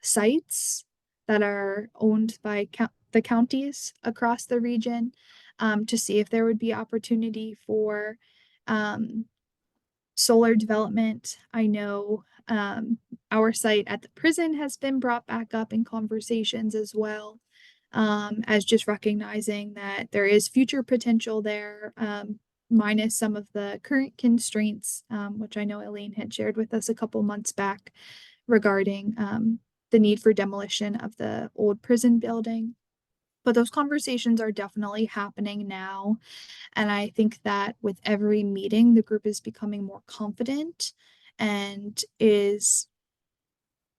sites that are owned by the counties across the region, to see if there would be opportunity for solar development. I know our site at the prison has been brought back up in conversations as well, as just recognizing that there is future potential there, minus some of the current constraints, which I know Elaine had shared with us a couple months back regarding the need for demolition of the old prison building. But those conversations are definitely happening now. And I think that with every meeting, the group is becoming more confident and is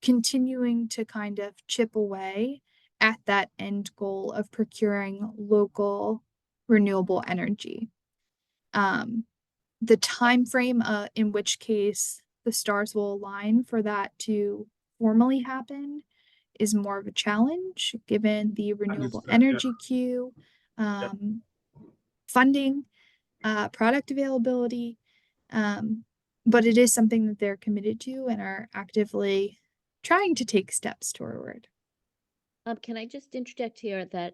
continuing to kind of chip away at that end goal of procuring local renewable energy. The time frame in which case the stars will align for that to formally happen is more of a challenge, given the renewable Understood, energy queue, funding, product availability. But it is something that they're committed to and are actively trying to take steps toward. Can I just interject here that,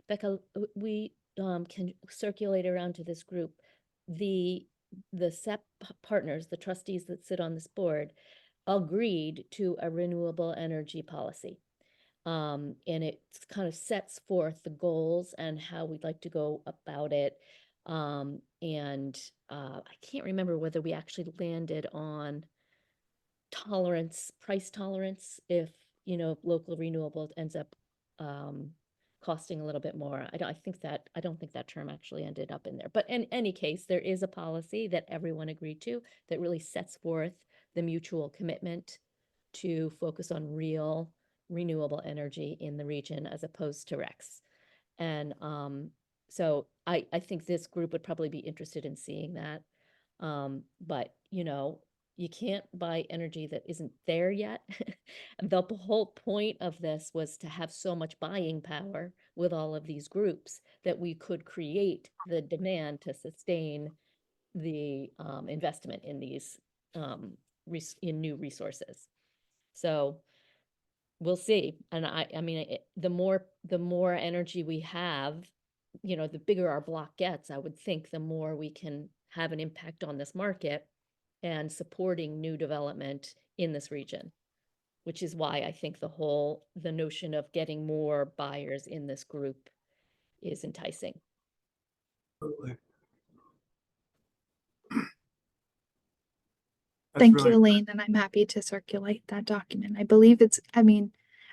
Becca, we can circulate around to this group the SEP partners, the trustees that sit on this board, agreed to a renewable energy policy. And it kind of sets forth the goals and how we'd like to go about it. And I can't remember whether we actually landed on price tolerance, if, local renewable ends up costing a little bit more. I don't think that term actually ended up in there. But in any case, there is a policy that everyone agreed to that really sets forth the mutual commitment to focus on real renewable energy in the region as opposed to RECs. And so I think this group would probably be interested in seeing that. But you can't buy energy that isn't there yet. The whole point of this was to have so much buying power with all of these groups that we could create the demand to sustain the investment in these in new resources. So we'll see. And I mean, the more energy we have, the bigger our block gets, I would think the more we can have an impact on this market and supporting new development in this region, which is why I think the notion of getting more buyers in this group is enticing. Absolutely. Thank really you, Elaine, and I'm happy to circulate that document. I believe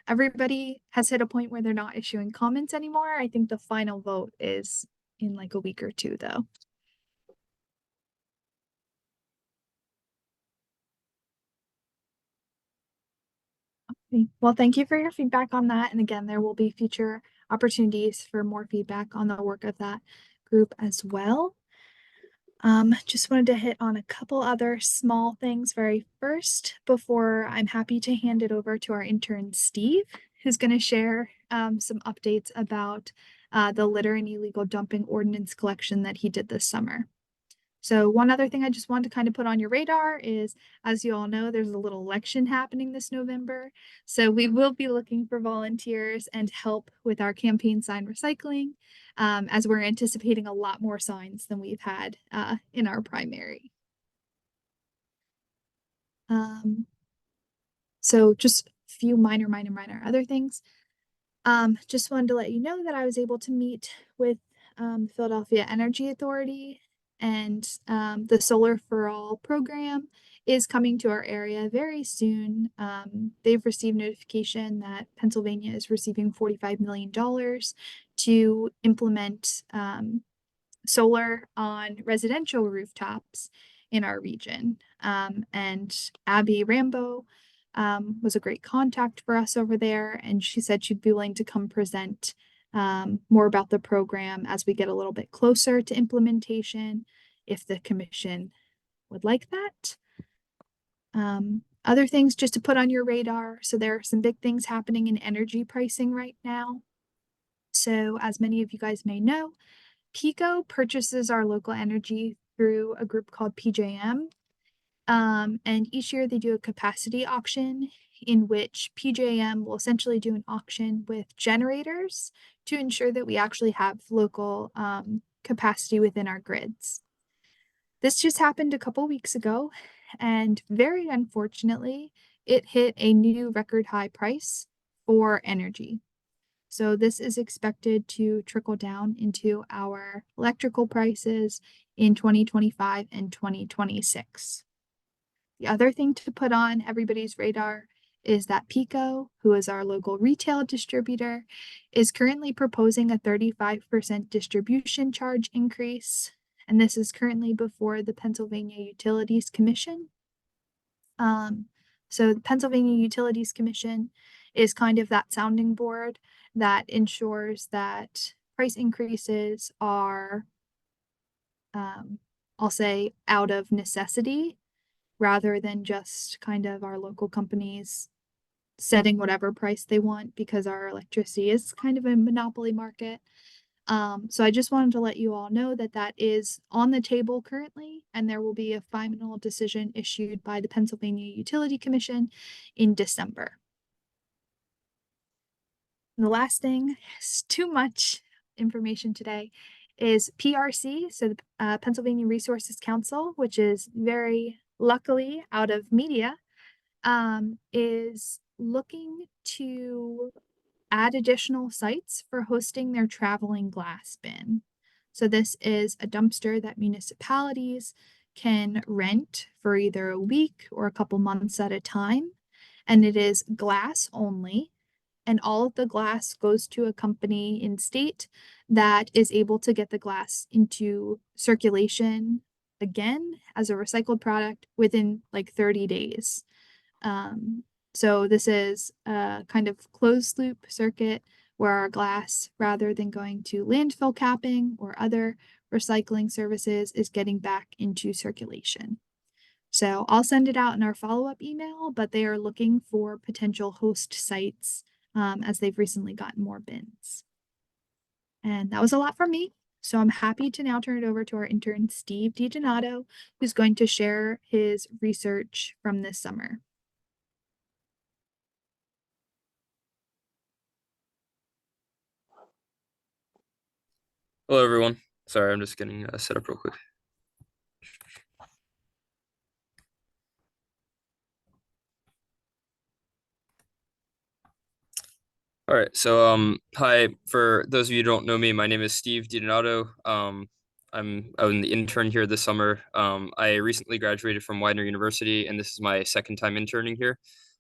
everybody has hit a point where they're not issuing comments anymore. I think the final vote is in like a week or two, though. Okay. Well, thank you for your feedback on that. And again, there will be future opportunities for more feedback on the work of that group as well. Just wanted to hit on a couple other small things very first before I'm happy to hand it over to our intern, Steve, who's going to share some updates about the litter and illegal dumping ordinance collection that he did this summer. So one other thing I just wanted to kind of put on your radar is, as you all know, there's a little election happening this November. So we will be looking for volunteers and help with our campaign sign recycling, as we're anticipating a lot more signs than we've had in our primary. So just a few minor other things. Just wanted to let you know that I was able to meet with the Philadelphia Energy Authority, and the Solar for All program is coming to our area very soon. They've received notification that Pennsylvania is receiving $45 million to implement solar on residential rooftops in our region. And Abby Rambo was a great contact for us over there, and she said she'd be willing to come present more about the program as we get a little bit closer to implementation, if the commission would like that. Other things just to put on your radar. So there are some big things happening in energy pricing right now. So as many of you guys may know, PECO purchases our local energy through a group called PJM. And each year they do a capacity auction in which PJM will essentially do an auction with generators to ensure that we actually have local capacity within our grids. This just happened a couple weeks ago, and very unfortunately, it hit a new record high price for energy. So this is expected to trickle down into our electrical prices in 2025 and 2026. The other thing to put on everybody's radar is that PECO, who is our local retail distributor, is currently proposing a 35% distribution charge increase, and this is currently before the Pennsylvania Utilities Commission. So the Pennsylvania Utilities Commission is kind of that sounding board that ensures that price increases are, I'll say, out of necessity, rather than just kind of our local companies setting whatever price they want, because our electricity is kind of a monopoly market. So I just wanted to let you all know that that is on the table currently, and there will be a final decision issued by the Pennsylvania Utility Commission in December. And the last thing, is too much information today, is PRC, so the Pennsylvania Resources Council, which is very luckily out of media, is looking to add additional sites for hosting their traveling glass bin. So this is a dumpster that municipalities can rent for either a week or a couple months at a time. And it is glass only. And all of the glass goes to a company in state that is able to get the glass into circulation again as a recycled product within like 30 days. So this is a kind of closed loop circuit where our glass, rather than going to landfill capping or other recycling services, is getting back into circulation. So I'll send it out in our follow-up email, but they are looking for potential host sites as they've recently gotten more bins. And that was a lot from me. So I'm happy to now turn it over to our intern, Steve DiDonato, who's going to share his research from this summer. Hello, everyone. Sorry, I'm just getting set up real quick. All right, so hi, for those of you who don't know me, my name is Steve DiDonato. I'm an intern here this summer. I recently graduated from Widener University, and this is my second time interning here.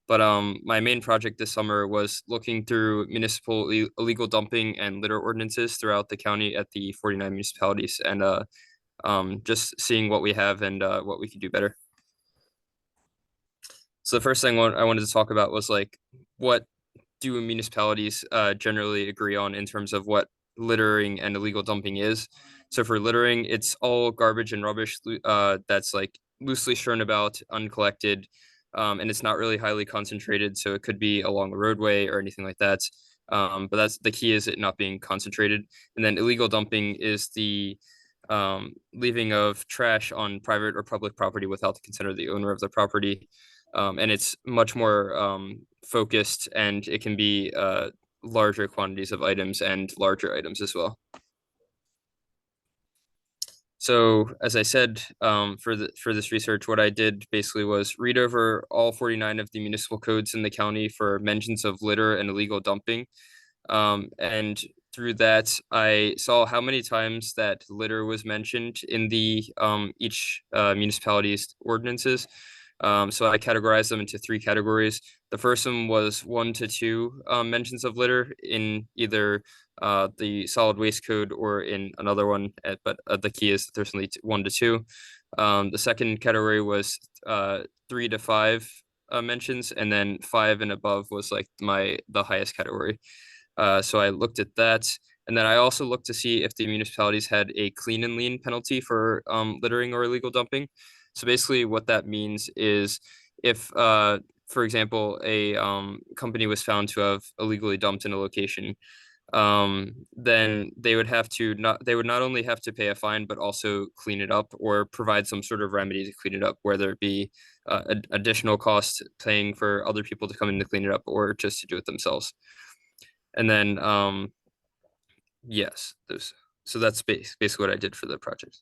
But my main project this summer was looking through municipal illegal dumping and litter ordinances throughout the county at the 49 municipalities, and just seeing what we have and what we could do better. So the first thing I wanted to talk about was like, what do municipalities generally agree on in terms of what littering and illegal dumping is? So for littering, it's all garbage and rubbish that's like loosely strewn about, uncollected, and it's not really highly concentrated. So it could be along a roadway or anything like that. But that's the key, is it not being concentrated. And then illegal dumping is the leaving of trash on private or public property without the consent of the owner of the property. And it's much more focused, and it can be larger quantities of items and larger items as well. So as I said, for this research, what I did basically was read over all 49 of the municipal codes in the county for mentions of litter and illegal dumping. And through that, I saw how many times that litter was mentioned in the each municipality's ordinances. So I categorized them into 3 categories. The first one was 1 to 2 mentions of litter in either the solid waste code or in another one, but the key is that there's only 1 to 2. The second category was 3 to 5 mentions, and then 5 and above was like the highest category. So I looked at that. And then I also looked to see if the municipalities had a clean and lien penalty for littering or illegal dumping. So basically what that means is if, for example, a company was found to have illegally dumped in a location, then they would not only have to pay a fine, but also clean it up or provide some sort of remedy to clean it up, whether it be additional cost paying for other people to come in to clean it up or just to do it themselves. And then, yes, so that's basically what I did for the project.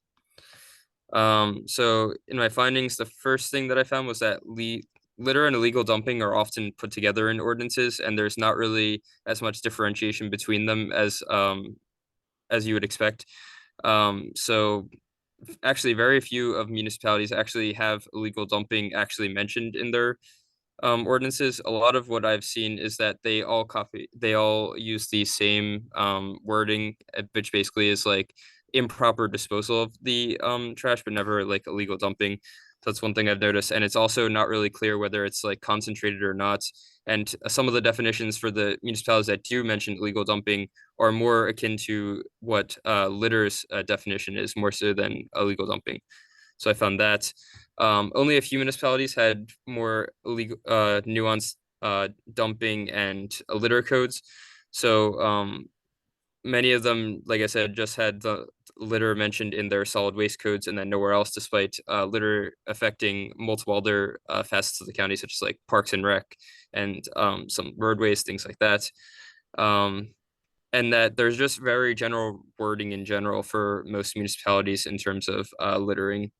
So in my findings, the first thing that I found was that litter and illegal dumping are often put together in ordinances, and there's not really as much differentiation between them as you would expect. So actually, very few of municipalities actually have illegal dumping actually mentioned in their ordinances. A lot of what I've seen is that they all use the same wording, which basically is like improper disposal of the trash, but never like illegal dumping. So that's one thing I've noticed. And it's also not really clear whether it's like concentrated or not. And some of the definitions for the municipalities that do mention illegal dumping are more akin to what litter's definition is, more so than illegal dumping. So I found that only a few municipalities had more illegal, nuanced dumping and litter codes. So many of them, like I said, just had the litter mentioned in their solid waste codes and then nowhere else, despite litter affecting multiple other facets of the county, such as like parks and rec and some roadways, things like that. And that there's just very general wording in general for most municipalities in terms of littering.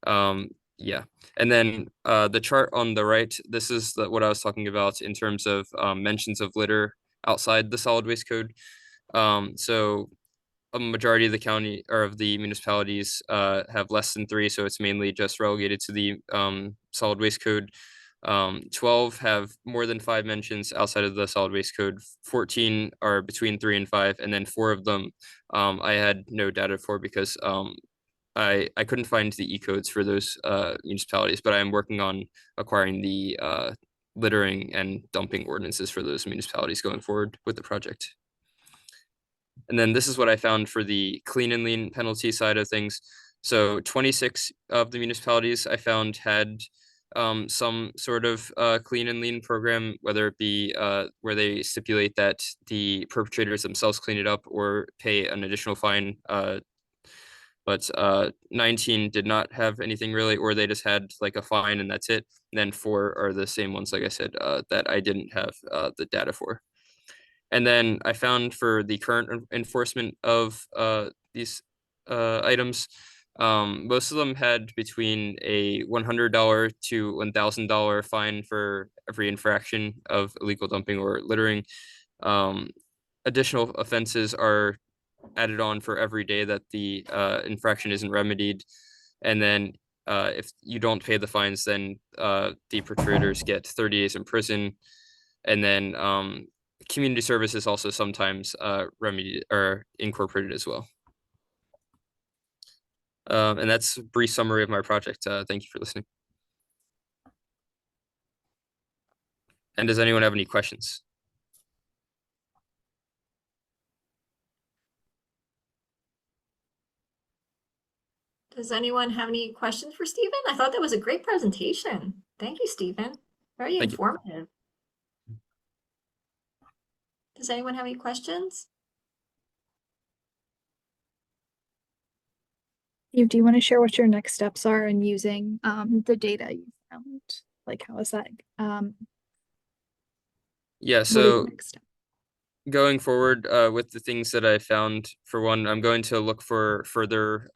Yeah. And then the chart on the right, this is what I was talking about in terms of mentions of litter outside the solid waste code. So a majority of the county or of the municipalities have less than 3, so it's mainly just relegated to the solid waste code. 12 have more than 5 mentions outside of the solid waste code. 14 are between 3 and 5, and then 4 of them I had no data for because I couldn't find the E-codes for those municipalities, but I'm working on acquiring the littering and dumping ordinances for those municipalities going forward with the project. And then this is what I found for the clean and lien penalty side of things. So 26 of the municipalities I found had some sort of clean and lien program, whether it be where they stipulate that the perpetrators themselves clean it up or pay an additional fine. But 19 did not have anything really, or they just had like a fine and that's it. And then 4 are the same ones, like I said, that I didn't have the data for. And then I found for the current enforcement of these items, most of them had between a $100 to $1,000 fine for every infraction of illegal dumping or littering. Additional offenses are added on for every day that the infraction isn't remedied. And then if you don't pay the fines, then the perpetrators get 30 days in prison. And then community service is also sometimes remedied or incorporated as well. And that's a brief summary of my project. Thank you for listening. And does anyone have any questions? Does anyone have any questions for Stephen? I thought that was a great presentation. Thank you, Stephen. Very Thank you. informative. Does anyone have any questions? Steve, do you want to share what your next steps are in using the data you found? Like, how is that? Yeah, What is so the next step? going forward with the things that I found, for one, I'm going to look for further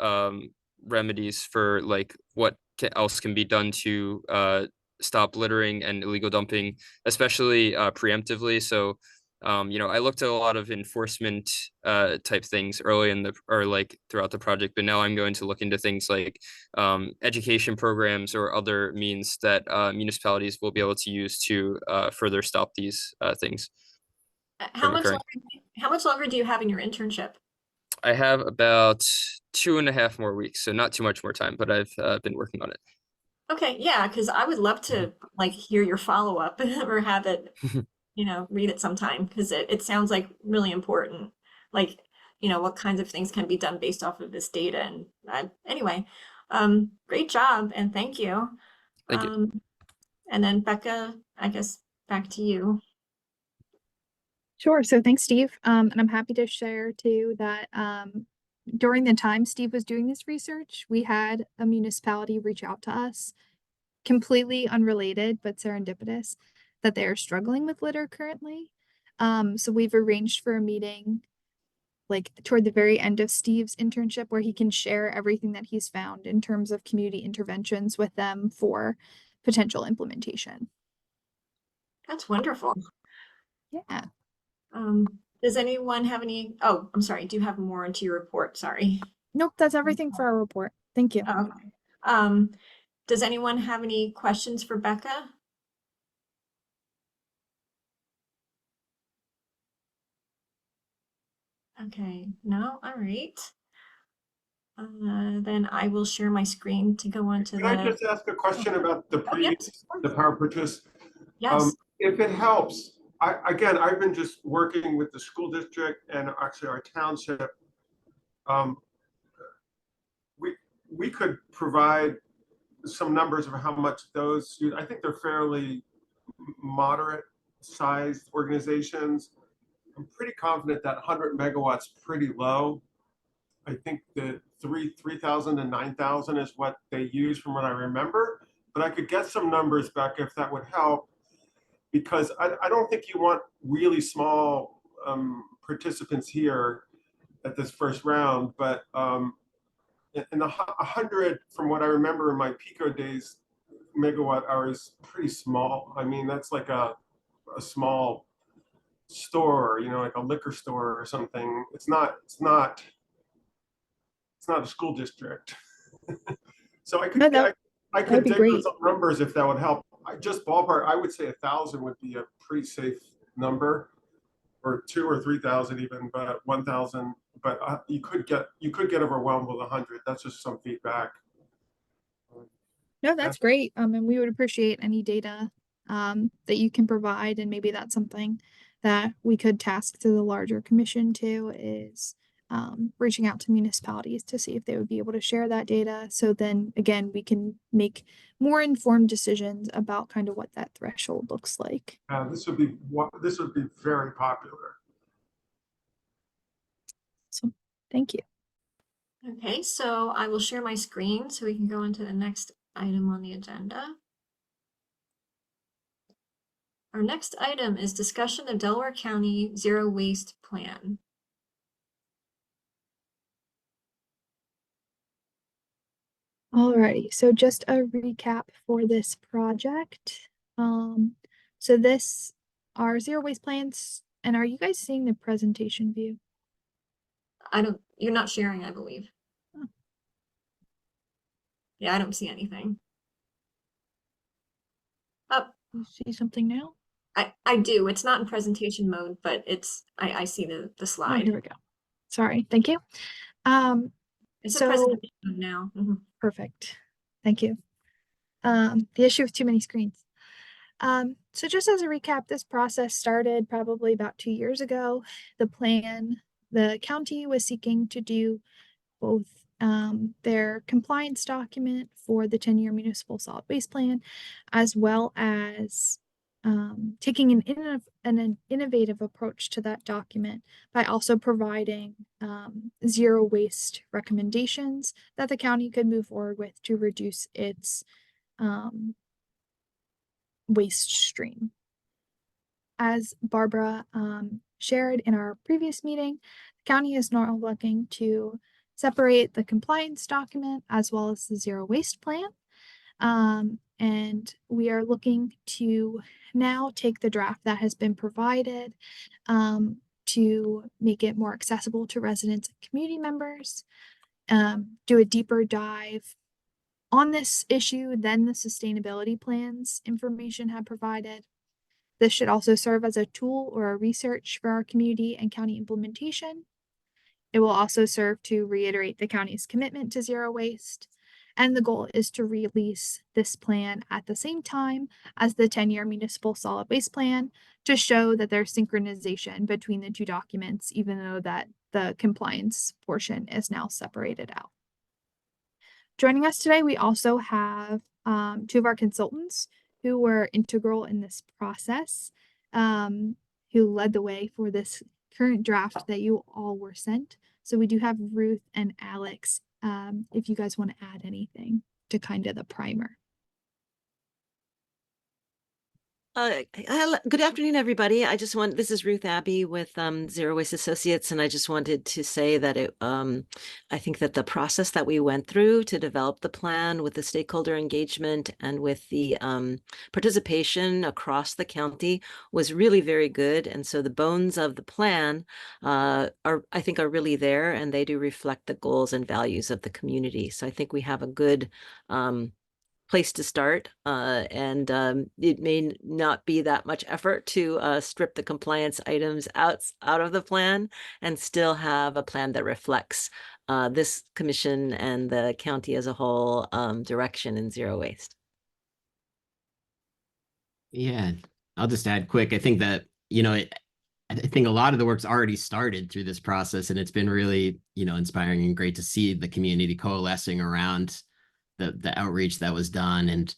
remedies for like what else can be done to stop littering and illegal dumping, especially preemptively. So, you know, I looked at a lot of enforcement type things early in the, or like throughout the project, but now I'm going to look into things like education programs or other means that municipalities will be able to use to further stop these things from occurring. How much longer do you have in your internship? I have about 2.5 more weeks, so not too much more time, but I've been working on it. Okay, yeah, because I would love to like hear your follow-up or have it, you know, read it sometime because it sounds like really important. Like, you know, what kinds of things can be done based off of this data. And anyway, great job and thank you. Thank you. And then Becca, I guess back to you. Sure. So thanks, Steve. And I'm happy to share too that during the time Steve was doing this research, we had a municipality reach out to us, completely unrelated but serendipitous, that they are struggling with litter currently. So we've arranged for a meeting like toward the very end of Steve's internship where he can share everything that he's found in terms of community interventions with them for potential implementation. That's wonderful. Yeah. Does anyone have any? Oh, I'm sorry. Do you have more into your report? Sorry. Nope, that's everything for our report. Thank you. Oh, okay. Does anyone have any questions for Becca? Okay, no, all right. Then I will share my screen to go on to Can I just ask a question about the Oh, yes, previous, of course. the power purchase? Yes. If it helps, again, I've been just working with the school district and actually our township. We could provide some numbers of how much those, I think they're fairly moderate sized organizations. I'm pretty confident that 100 megawatts pretty low. I think the 3,000 to 9,000 is what they use from what I remember, but I could get some numbers back if that would help, because I don't think you want really small participants here at this first round, but in the 100, from what I remember in my Pico days, megawatt hours, pretty small. I mean, that's like a small store, you know, like a liquor store or something. It's not a school district. So I could that'd be dig great. some numbers if that would help. I just ballpark, I would say 1,000 would be a pretty safe number, or 2,000 or 3,000 even, but 1,000. But you could get overwhelmed with 100. That's just some feedback. No, that's great. And we would appreciate any data that you can provide, and maybe that's something that we could task to the larger commission too, is reaching out to municipalities to see if they would be able to share that data. So then again, we can make more informed decisions about kind of what that threshold looks like. This would be very popular. So thank you. Okay, so I will share my screen so we can go into the next item on the agenda. Our next item is discussion of Delaware County Zero Waste Plan. Alrighty, so just a recap for this project. So this are zero waste plans, and are you guys seeing the presentation view? You're not sharing, I believe. Oh. Yeah, I don't see anything. Oh, You see something now? I do. It's not in presentation mode, but I see the Oh, slide. here we go. Sorry, thank you. It's a So presentation mode now. Mhm. perfect. Thank you. The issue with too many screens. So just as a recap, this process started probably about 2 years ago. The county was seeking to do both their compliance document for the 10-year municipal solid waste plan, as well as taking an innovative approach to that document by also providing zero waste recommendations that the county could move forward with to reduce its waste stream. As Barbara shared in our previous meeting, the county is now looking to separate the compliance document as well as the zero waste plan. And we are looking to now take the draft that has been provided to make it more accessible to residents and community members, do a deeper dive on this issue than the sustainability plans information had provided. This should also serve as a tool or a research for our community and county implementation. It will also serve to reiterate the county's commitment to zero waste. And the goal is to release this plan at the same time as the 10-year municipal solid waste plan to show that there's synchronization between the two documents, even though that the compliance portion is now separated out. Joining us today, we also have 2 of our consultants who were integral in this process, who led the way for this current draft that you all were sent. So we do have Ruth and Alex, if you guys want to add anything to kind of the primer. Good afternoon, everybody. This is Ruth Abbey with Zero Waste Associates, and I just wanted to say that I think that the process that we went through to develop the plan with the stakeholder engagement and with the participation across the county was really very good. And so the bones of the plan I think are really there, and they do reflect the goals and values of the community. So I think we have a good place to start, and it may not be that much effort to strip the compliance items out of the plan and still have a plan that reflects this commission and the county as a whole direction in zero waste. Yeah, I'll just add quick. I think that, I think a lot of the work's already started through this process, and it's been really, inspiring and great to see the community coalescing around the outreach that was done, and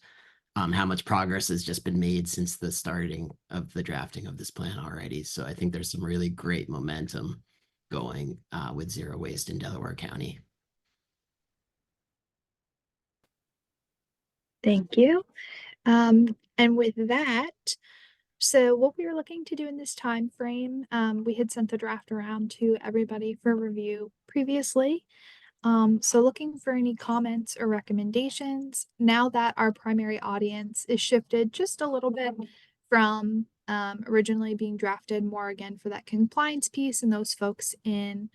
how much progress has just been made since the starting of the drafting of this plan already. So I think there's some really great momentum going with zero waste in Delaware County. Thank you. And with that, so what we were looking to do in this time frame, we had sent the draft around to everybody for review previously. So looking for any comments or recommendations now that our primary audience is shifted just a little bit from originally being drafted more again for that compliance piece and those folks in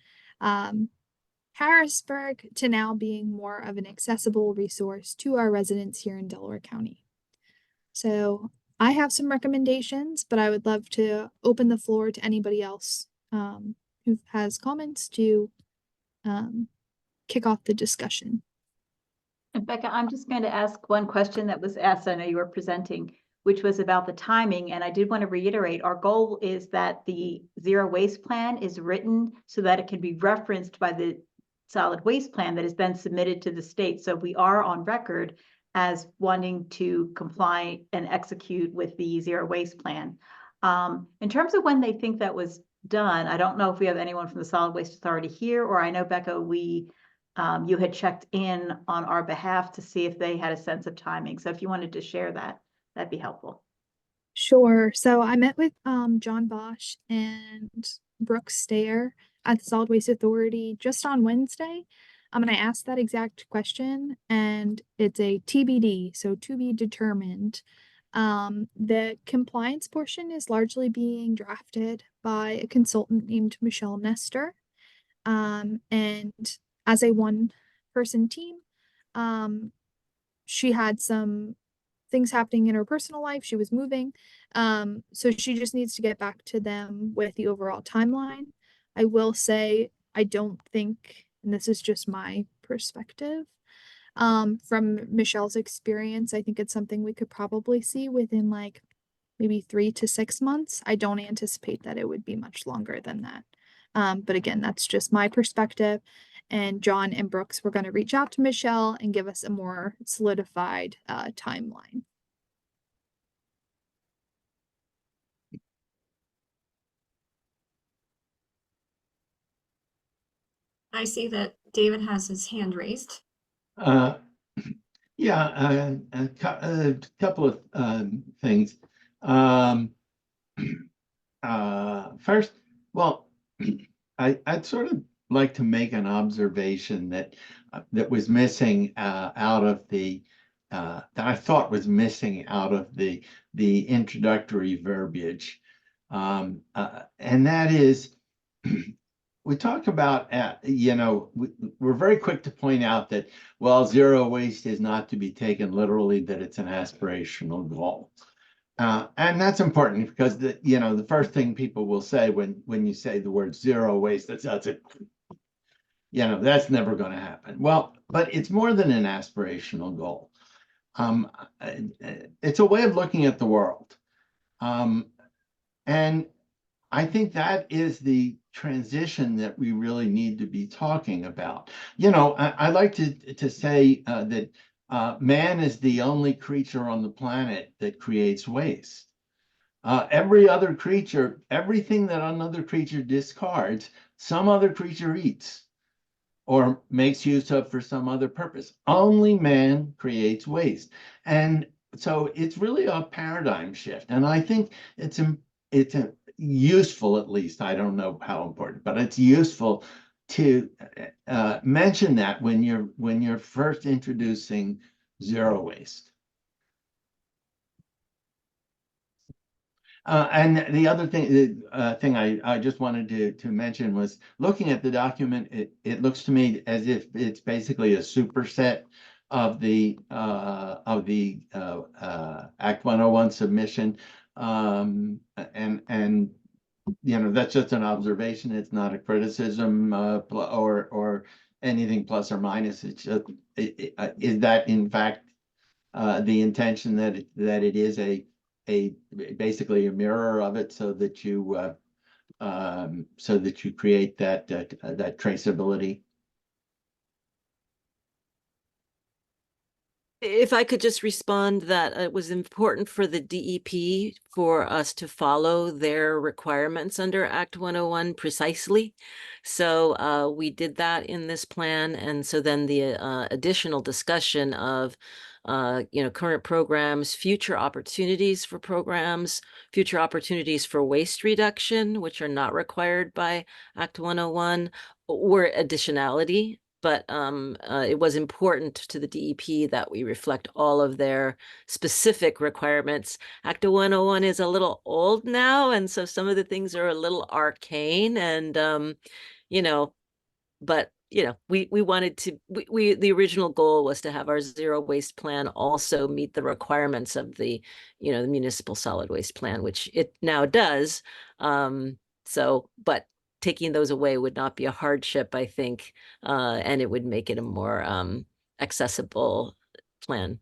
Harrisburg to now being more of an accessible resource to our residents here in Delaware County. So I have some recommendations, but I would love to open the floor to anybody else who has comments to kick off the discussion. And Becca, I'm just going to ask one question that was asked. I know you were presenting, which was about the timing. And I did want to reiterate, our goal is that the zero waste plan is written so that it can be referenced by the solid waste plan that has been submitted to the state. So we are on record as wanting to comply and execute with the zero waste plan. In terms of when they think that was done, I don't know if we have anyone from the Solid Waste Authority here, or I know, Becca, you had checked in on our behalf to see if they had a sense of timing. So if you wanted to share that, that'd be helpful. Sure. So I met with John Bosch and Brooke Stayer at the Solid Waste Authority just on Wednesday. And I asked that exact question, and it's a TBD, so to be determined. The compliance portion is largely being drafted by a consultant named Michelle Nestor. And as a one-person team, she had some things happening in her personal life. She was moving. So she just needs to get back to them with the overall timeline. I will say, I don't think, and this is just my perspective, from Michelle's experience, I think it's something we could probably see within like maybe 3 to 6 months. I don't anticipate that it would be much longer than that. But again, that's just my perspective. And John and Brooks were going to reach out to Michelle and give us a more solidified timeline. I see that David has his hand raised. Yeah, a couple of things. First, well, I'd sort of like to make an observation that that was missing out of the that I thought was missing out of the introductory verbiage, and that is. We talk about, you know, we're very quick to point out that, well, zero waste is not to be taken literally, that it's an aspirational goal. And that's important because you know, the first thing people will say when you say the word zero waste, that's it. You know, that's never going to happen. Well, but it's more than an aspirational goal. It's a way of looking at the world. And I think that is the transition that we really need to be talking about. You know, I like to say that man is the only creature on the planet that creates waste. Every other creature, everything that another creature discards, some other creature eats or makes use of for some other purpose. Only man creates waste. And so it's really a paradigm shift. And I think it's useful, at least, I don't know how important, but it's useful to mention that when you're first introducing zero waste. And the other thing, I just wanted to mention was looking at the document. It looks to me as if it's basically a superset of the Act 101 submission, and you know, that's just an observation. It's not a criticism or anything plus or minus. It's just is that in fact the intention that it is a basically a mirror of it, so that you create that traceability. If I could just respond that it was important for the DEP for us to follow their requirements under Act 101 precisely. So we did that in this plan. And so then the additional discussion of you know, current programs, future opportunities for programs, future opportunities for waste reduction, which are not required by Act 101, were additionality. But it was important to the DEP that we reflect all of their specific requirements. Act 101 is a little old now, and so some of the things are a little arcane, and you know, but you know, we wanted to, the original goal was to have our zero waste plan also meet the requirements of the, you know, the municipal solid waste plan, which it now does. So, but taking those away would not be a hardship, I think, and it would make it a more accessible plan.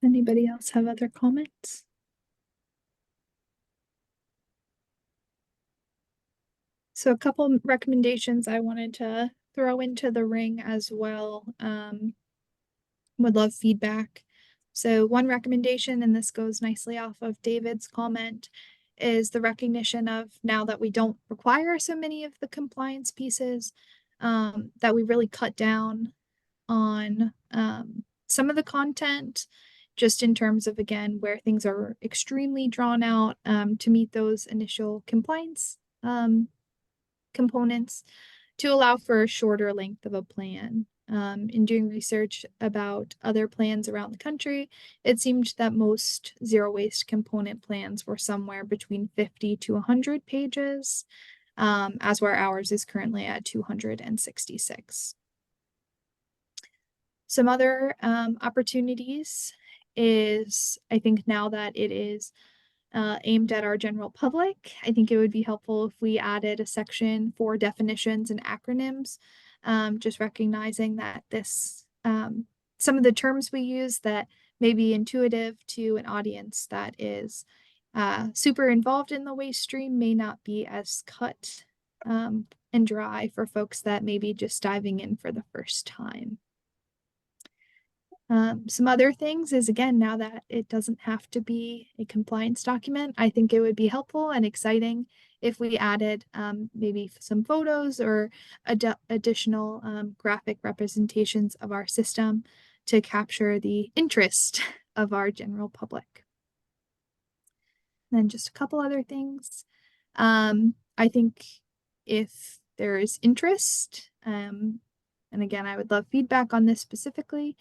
Anybody else have other comments? So a couple recommendations I wanted to throw into the ring as well. Would love feedback. So one recommendation, and this goes nicely off of David's comment, is the recognition of, now that we don't require so many of the compliance pieces, that we really cut down on some of the content, just in terms of, again, where things are extremely drawn out to meet those initial compliance components, to allow for a shorter length of a plan. in doing research about other plans around the country, it seemed that most zero waste component plans were somewhere between 50 to 100 pages, as where ours is currently at 266. Some other opportunities is, I think now that it is aimed at our general public, I think it would be helpful if we added a section for definitions and acronyms, just recognizing that this, some of the terms we use that may be intuitive to an audience that is super involved in the waste stream may not be as cut and dry for folks that may be just diving in for the first time. Some other things is, again, now that it doesn't have to be a compliance document, I think it would be helpful and exciting if we added maybe some photos or additional graphic representations of our system to capture the interest of our general public. And then just a couple other things. I think if there is interest, and again, I would love feedback on this specifically,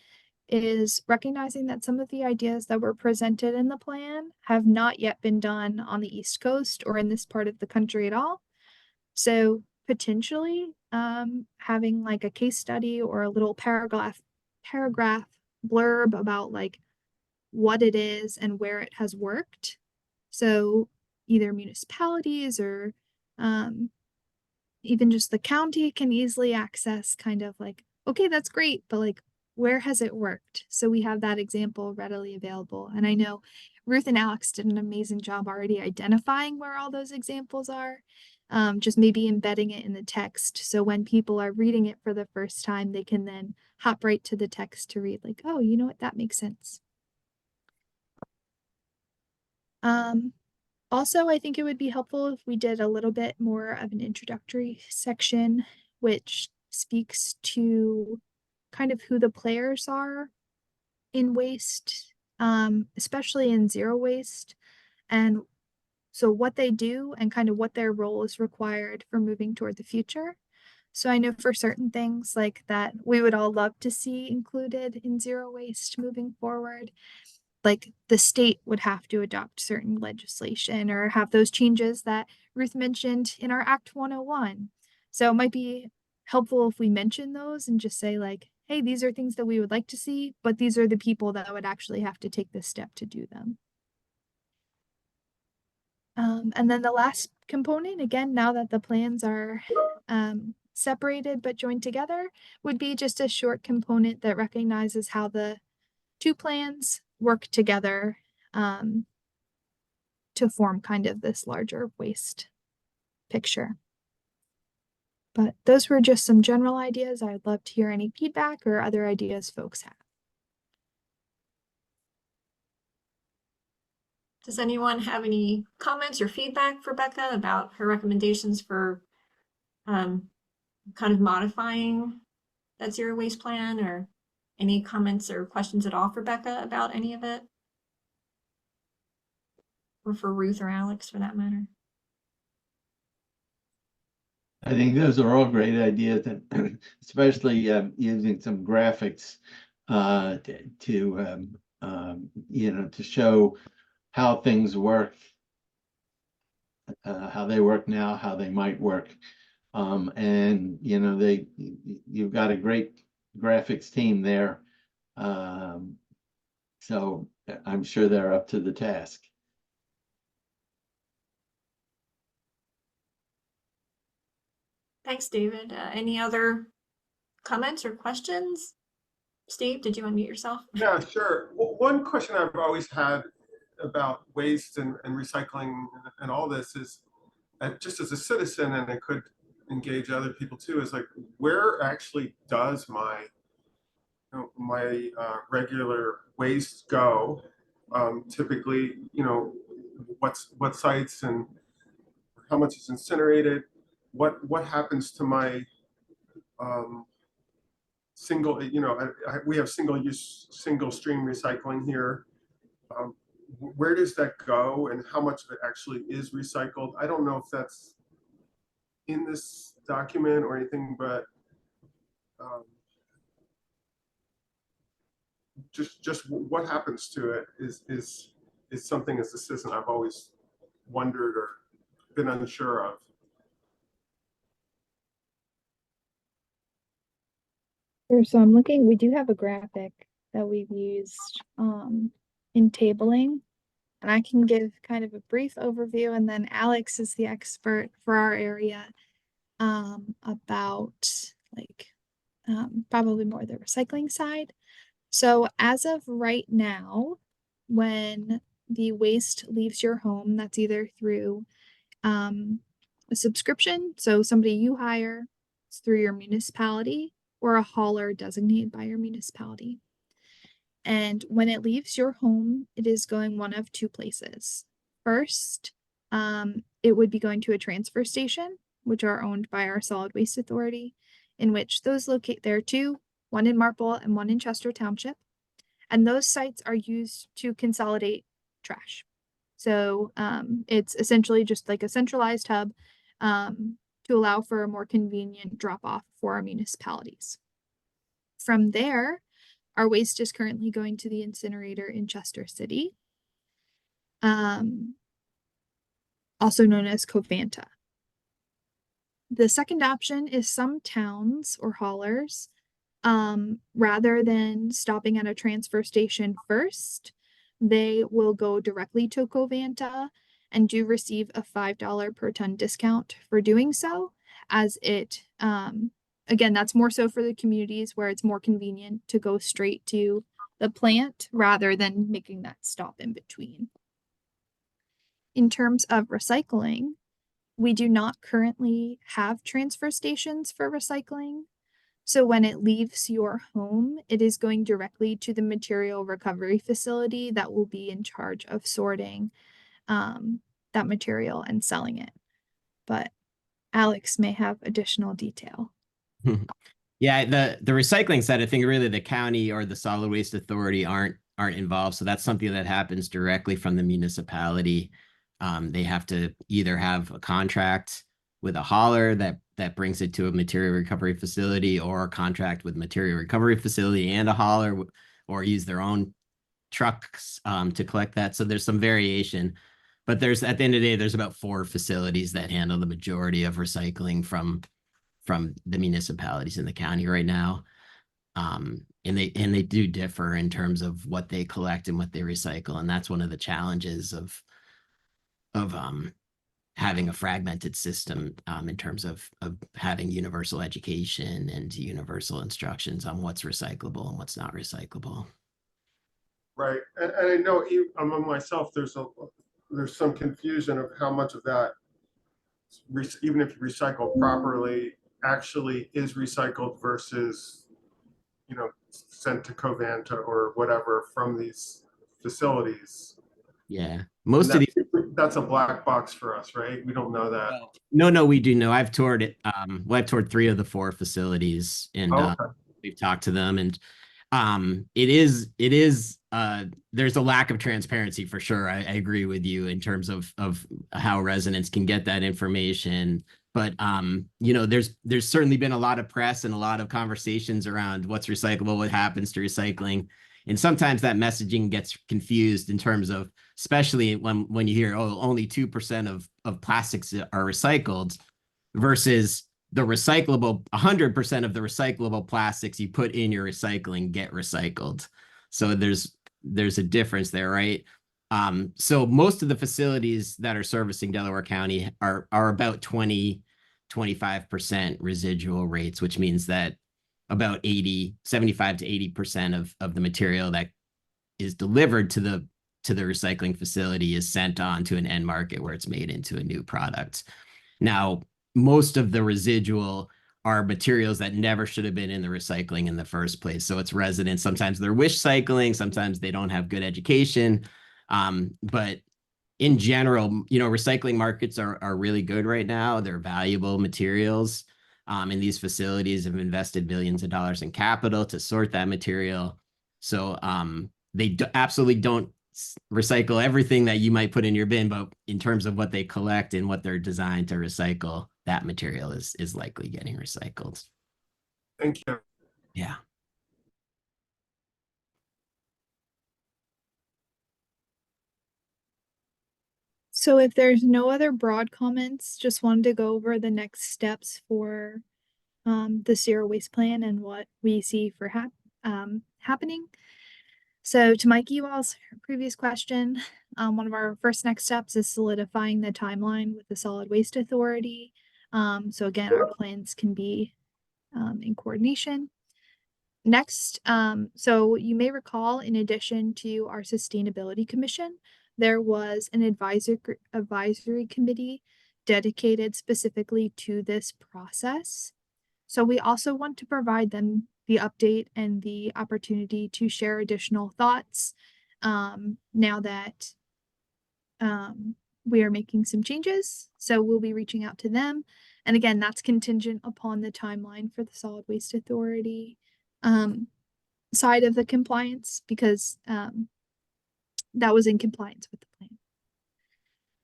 is recognizing that some of the ideas that were presented in the plan have not yet been done on the East Coast or in this part of the country at all. So potentially having like a case study or a little paragraph blurb about like what it is and where it has worked. So either municipalities or even just the county can easily access kind of like, okay, that's great, but like, where has it worked? So we have that example readily available. And I know Ruth and Alex did an amazing job already identifying where all those examples are, just maybe embedding it in the text. So when people are reading it for the first time, they can then hop right to the text to read like, oh, you know what, that makes sense. Also, I think it would be helpful if we did a little bit more of an introductory section, which speaks to kind of who the players are in waste, especially in zero waste, and so what they do and kind of what their role is required for moving toward the future. So I know for certain things like that we would all love to see included in zero waste moving forward, like the state would have to adopt certain legislation or have those changes that Ruth mentioned in our Act 101. So it might be helpful if we mention those and just say like, hey, these are things that we would like to see, but these are the people that would actually have to take this step to do them. And then the last component, again, now that the plans are separated but joined together, would be just a short component that recognizes how the two plans work together to form kind of this larger waste picture. But those were just some general ideas. I'd love to hear any feedback or other ideas folks have. Does anyone have any comments or feedback for Becca about her recommendations for kind of modifying that zero waste plan, or any comments or questions at all for Becca about any of it? Or for Ruth or Alex for that matter? I think those are all great ideas, and especially using some graphics to you know, to show how things work, how they work now, how they might work. And you know, you've got a great graphics team there, so I'm sure they're up to the task. Thanks, David. Any other comments or questions? Steve, did you unmute yourself? Yeah, sure. Well, one question I've always had about waste and recycling and all this is, just as a citizen, and it could engage other people too, is like, where actually does my regular waste go? Typically, you know, what sites and how much is incinerated? What happens to my single, you know, we have single stream recycling here. Where does that go and how much of it actually is recycled? I don't know if that's in this document or anything, but just what happens to it is something as a citizen I've always wondered or been unsure of. Sure, so I'm looking, we do have a graphic that we've used in tabling. And I can give kind of a brief overview, and then Alex is the expert for our area about probably more the recycling side. So as of right now, when the waste leaves your home, that's either through a subscription, so somebody you hire, it's through your municipality, or a hauler designated by your municipality. And when it leaves your home, it is going one of two places. First, it would be going to a transfer station, which are owned by our solid waste authority, in which those locate there too, one in Marple and one in Chester Township. And those sites are used to consolidate trash. So it's essentially just like a centralized hub to allow for a more convenient drop off for our municipalities. From there, our waste is currently going to the incinerator in Chester City, also known as Covanta. The second option is some towns or haulers, rather than stopping at a transfer station first, they will go directly to Covanta and do receive a $5 per ton discount for doing so, as it again, that's more so for the communities where it's more convenient to go straight to the plant rather than making that stop in between. In terms of recycling, we do not currently have transfer stations for recycling. So when it leaves your home, it is going directly to the material recovery facility that will be in charge of sorting that material and selling it. But Alex may have additional detail. Yeah, the recycling side, I think really the county or the solid waste authority aren't involved. So that's something that happens directly from the municipality. They have to either have a contract with a hauler that brings it to a material recovery facility, or a contract with material recovery facility and a hauler, or use their own trucks to collect that. So there's some variation. But there's, at the end of the day, there's about 4 facilities that handle the majority of recycling from the municipalities in the county right now. And they do differ in terms of what they collect and what they recycle. And that's one of the challenges of having a fragmented system in terms of having universal education and universal instructions on what's recyclable and what's not recyclable. Right, and I know among myself, there's some confusion of how much of that, even if you recycle properly, actually is recycled versus, sent to Covanta or whatever from these facilities. Yeah, most of these. That's a black box for us, right? We don't know that. No, we do know. I've toured it. Well, I've toured 3 of the 4 facilities, and we've talked to them, and it is there's a lack of transparency for sure. I agree with you in terms of how residents can get that information. But there's certainly been a lot of press and a lot of conversations around what's recyclable, what happens to recycling. And sometimes that messaging gets confused in terms of, especially when you hear, oh, only 2% of plastics are recycled, versus the recyclable, 100% of the recyclable plastics you put in your recycling get recycled. So there's a difference there, right? So most of the facilities that are servicing Delaware County are about 25% residual rates, which means that about 75 to 80% of the material that is delivered to the recycling facility is sent on to an end market where it's made into a new product. Now, most of the residual are materials that never should have been in the recycling in the first place. So it's residents. Sometimes they're wish cycling, sometimes they don't have good education. But in general, recycling markets are really good right now. They're valuable materials. And these facilities have invested billions of dollars in capital to sort that material. So they absolutely don't recycle everything that you might put in your bin, but in terms of what they collect and what they're designed to recycle, that material is likely getting recycled. Thank you. Yeah. So if there's no other broad comments, just wanted to go over the next steps for the zero waste plan and what we see for happening. So to Mike Ewell's previous question, one of our first next steps is solidifying the timeline with the Solid Waste Authority. So again, our plans can be in coordination. Next, so you may recall, in addition to our Sustainability Commission, there was an advisory committee dedicated specifically to this process. So we also want to provide them the update and the opportunity to share additional thoughts now that we are making some changes. So we'll be reaching out to them. And again, that's contingent upon the timeline for the Solid Waste Authority side of the compliance, because that was in compliance with the plan.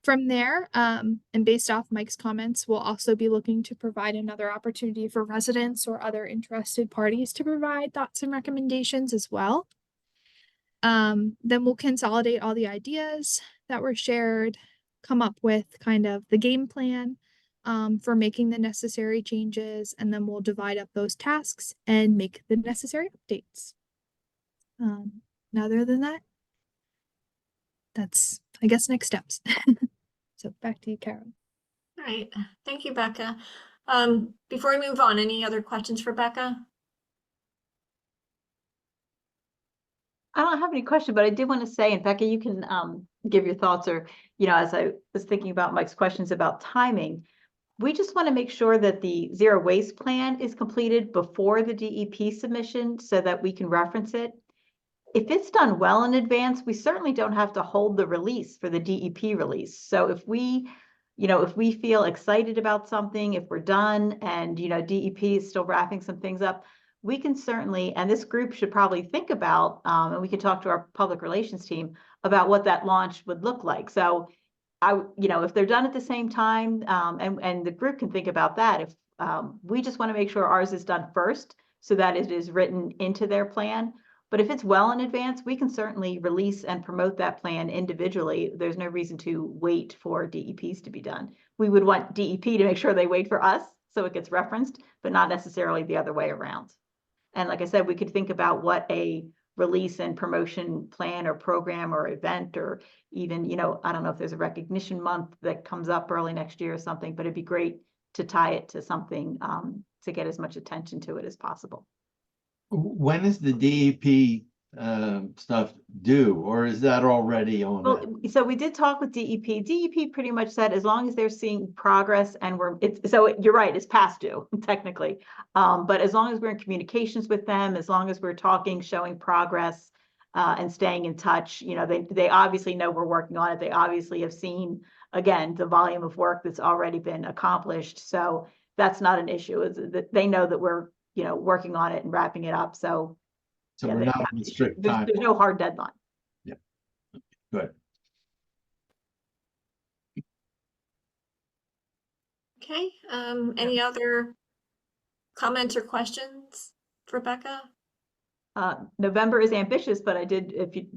From there, and based off Mike's comments, we'll also be looking to provide another opportunity for residents or other interested parties to provide thoughts and recommendations as well. Then we'll consolidate all the ideas that were shared, come up with kind of the game plan for making the necessary changes, and then we'll divide up those tasks and make the necessary updates. Other than that, that's, I guess, next steps. So back to you, Carol. All right, thank you, Becca. Before we move on, any other questions for Becca? I don't have any question, but I did want to say, and Becca, you can give your thoughts, or, as I was thinking about Mike's questions about timing, we just want to make sure that the zero waste plan is completed before the DEP submission so that we can reference it. If it's done well in advance, we certainly don't have to hold the release for the DEP release. So if we feel excited about something, if we're done and, DEP is still wrapping some things up, we can certainly, and this group should probably think about, and we can talk to our public relations team about what that launch would look like. So if they're done at the same time, and the group can think about that, if we just want to make sure ours is done first so that it is written into their plan. But if it's well in advance, we can certainly release and promote that plan individually. There's no reason to wait for DEPs to be done. We would want DEP to make sure they wait for us so it gets referenced, but not necessarily the other way around. And like I said, we could think about what a release and promotion plan or program or event, or even, I don't know if there's a recognition month that comes up early next year or something, but it'd be great to tie it to something to get as much attention to it as possible. When is the DEP stuff due, or is that already on it? Well, so we did talk with DEP. DEP pretty much said as long as they're seeing progress and you're right, it's past due technically. But as long as we're in communications with them, as long as we're talking, showing progress, and staying in touch, they obviously know we're working on it. They obviously have seen, again, the volume of work that's already been accomplished. So that's not an issue. Is that they know that we're, working on it and wrapping it up. So yeah, we're not on a strict time. there's no hard deadline. Yeah. Good. Okay, any other comments or questions for Becca? November is ambitious, but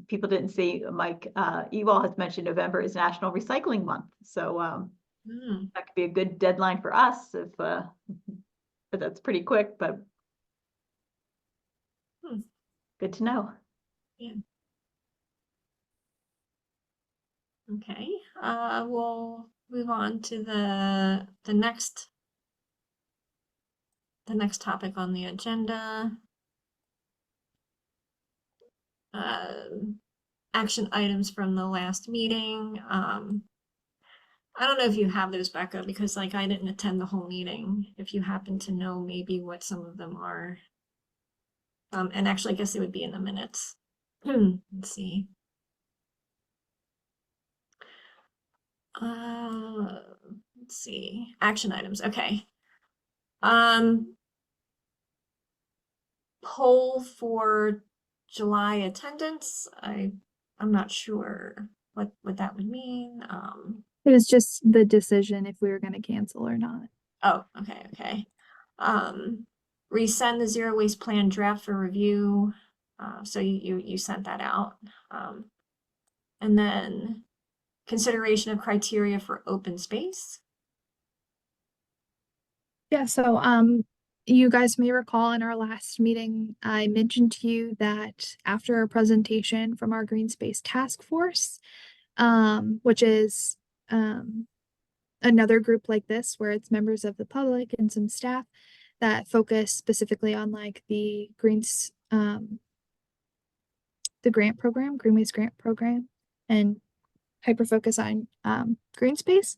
people didn't see, Mike Ewell has mentioned November is National Recycling Month. So that could be a good deadline for us but that's pretty quick, but good to know. Yeah. Okay, we'll move on to the next topic on the agenda. Action items from the last meeting. I don't know if you have those, Becca, because I didn't attend the whole meeting. If you happen to know maybe what some of them are. And actually, I guess it would be in the minutes. Let's see. Let's see. Action items. Okay. Poll for July attendance. I'm not sure what that would mean. It was just the decision if we were going to cancel or not. Oh, okay. Resend the zero waste plan draft for review. So you sent that out. And then consideration of criteria for open space. Yeah, so you guys may recall in our last meeting, I mentioned to you that after a presentation from our Green Space Task Force, which is another group like this where it's members of the public and some staff that focus specifically on like the grant program, Greenways grant program, and hyper focus on green space.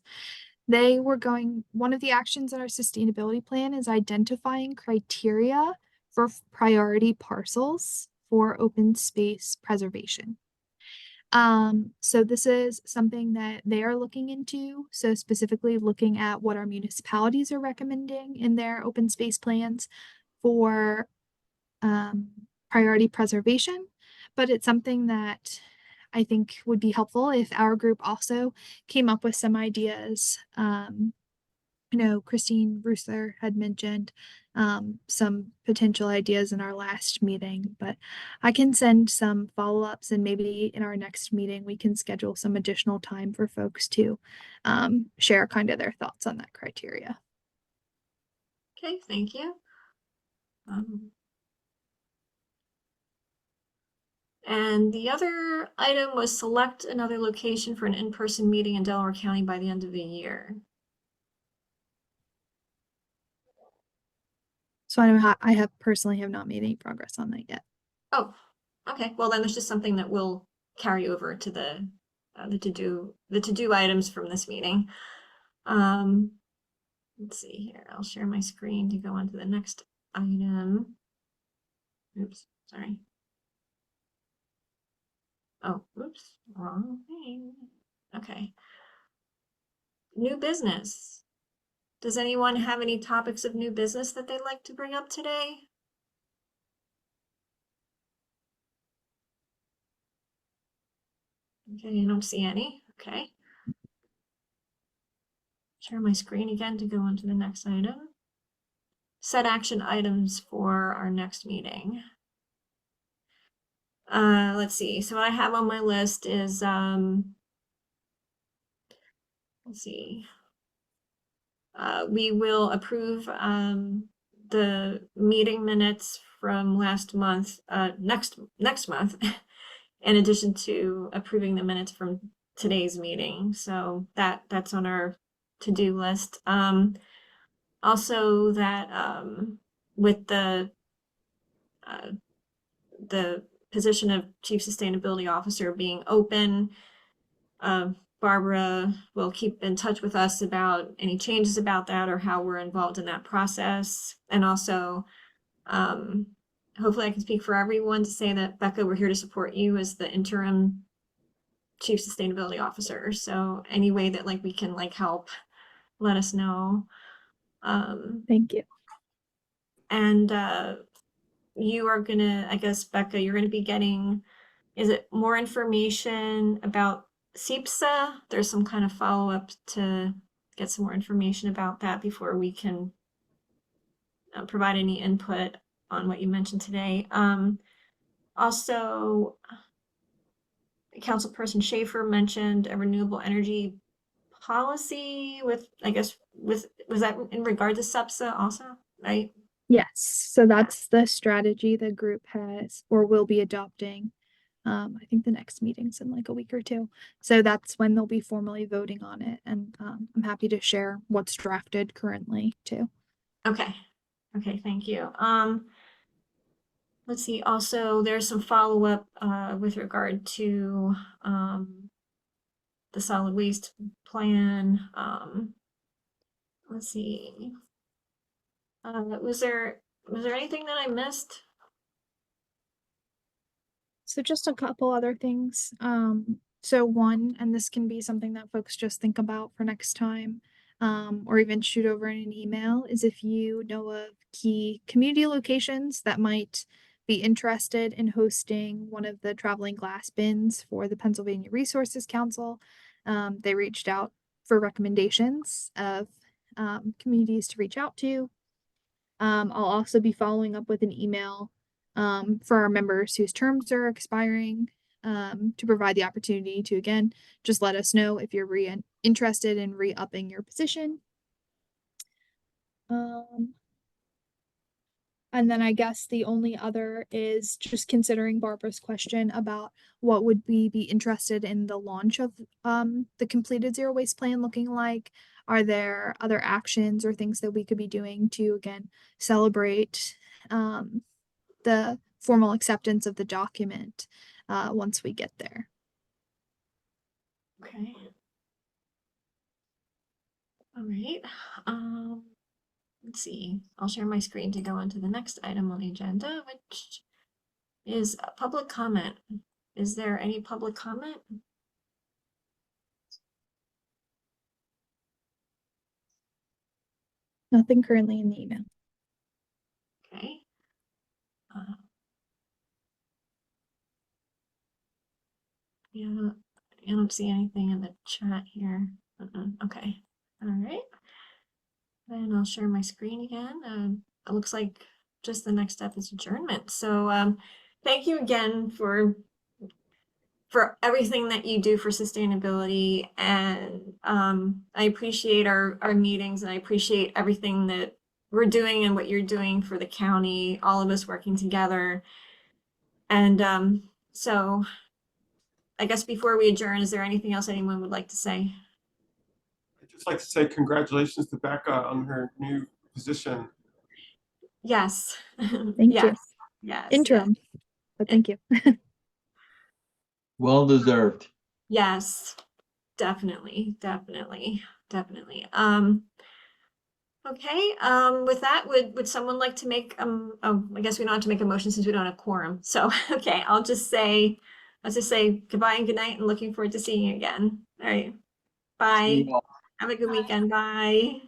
One of the actions in our sustainability plan is identifying criteria for priority parcels for open space preservation. So this is something that they are looking into. So specifically looking at what our municipalities are recommending in their open space plans for priority preservation. But it's something that I think would be helpful if our group also came up with some ideas. Christine Rusler had mentioned some potential ideas in our last meeting, but I can send some follow-ups, and maybe in our next meeting we can schedule some additional time for folks to share kind of their thoughts on that criteria. Okay, thank you. And the other item was select another location for an in-person meeting in Delaware County by the end of the year. So I have personally not made any progress on that yet. Oh, okay. Well, then there's just something that will carry over to the to-do items from this meeting. Let's see here. I'll share my screen to go on to the next item. Oops, sorry. Oh, oops, wrong thing. Okay. New business. Does anyone have any topics of new business that they'd like to bring up today? Okay, I don't see any. Okay. Share my screen again to go on to the next item. Set action items for our next meeting. Let's see. So what I have on my list is let's see. We will approve the meeting minutes from last month, next month, in addition to approving the minutes from today's meeting. So that's on our to-do list. Also that with the position of Chief Sustainability Officer being open, Barbara will keep in touch with us about any changes about that or how we're involved in that process. And also, hopefully I can speak for everyone to say that, Becca, we're here to support you as the interim Chief Sustainability Officer. So any way that we can help, let us know. Thank you. And you are gonna, I guess, Becca, you're gonna be getting, is it more information about SEPSA? There's some kind of follow-up to get some more information about that before we can provide any input on what you mentioned today. Also, Councilperson Schaefer mentioned a renewable energy policy with, I guess, was that in regard to SEPSA also, right? Yes, so that's the strategy the group has or will be adopting. I think the next meeting's in a week or two. So that's when they'll be formally voting on it. And I'm happy to share what's drafted currently too. Okay. Okay, thank you. Let's see, also there's some follow-up with regard to the solid waste plan. Let's see. Was there anything that I missed? So just a couple other things. So one, and this can be something that folks just think about for next time, or even shoot over in an email, is if you know of key community locations that might be interested in hosting one of the traveling glass bins for the Pennsylvania Resources Council. They reached out for recommendations of communities to reach out to. I'll also be following up with an email for our members whose terms are expiring to provide the opportunity to, again, just let us know if you're interested in re-upping your position. And then I guess the only other is just considering Barbara's question about what would we be interested in the launch of the completed zero waste plan looking like? Are there other actions or things that we could be doing to, again, celebrate the formal acceptance of the document once we get there? Okay. All right. Let's see. I'll share my screen to go on to the next item on the agenda, which is a public comment. Is there any public comment? Nothing currently in the email. Okay. Yeah, I don't see anything in the chat here. Okay. All right. Then I'll share my screen again. It looks like just the next step is adjournment. So thank you again for everything that you do for sustainability, and I appreciate our meetings, and I appreciate everything that we're doing and what you're doing for the county, all of us working together. And so I guess before we adjourn, is there anything else anyone would like to say? I'd just like to say congratulations to Becca on her new position. Yes. Thank you. Yes. Yes. Interim, but thank you. Well deserved. Yes. Definitely. Definitely. Definitely. Okay. With that, would someone like to make oh, I guess we don't have to make a motion since we don't have quorum. So okay, I'll just say goodbye and good night, and looking forward to seeing you again. All right. See Bye. you all. Have a good weekend. Bye.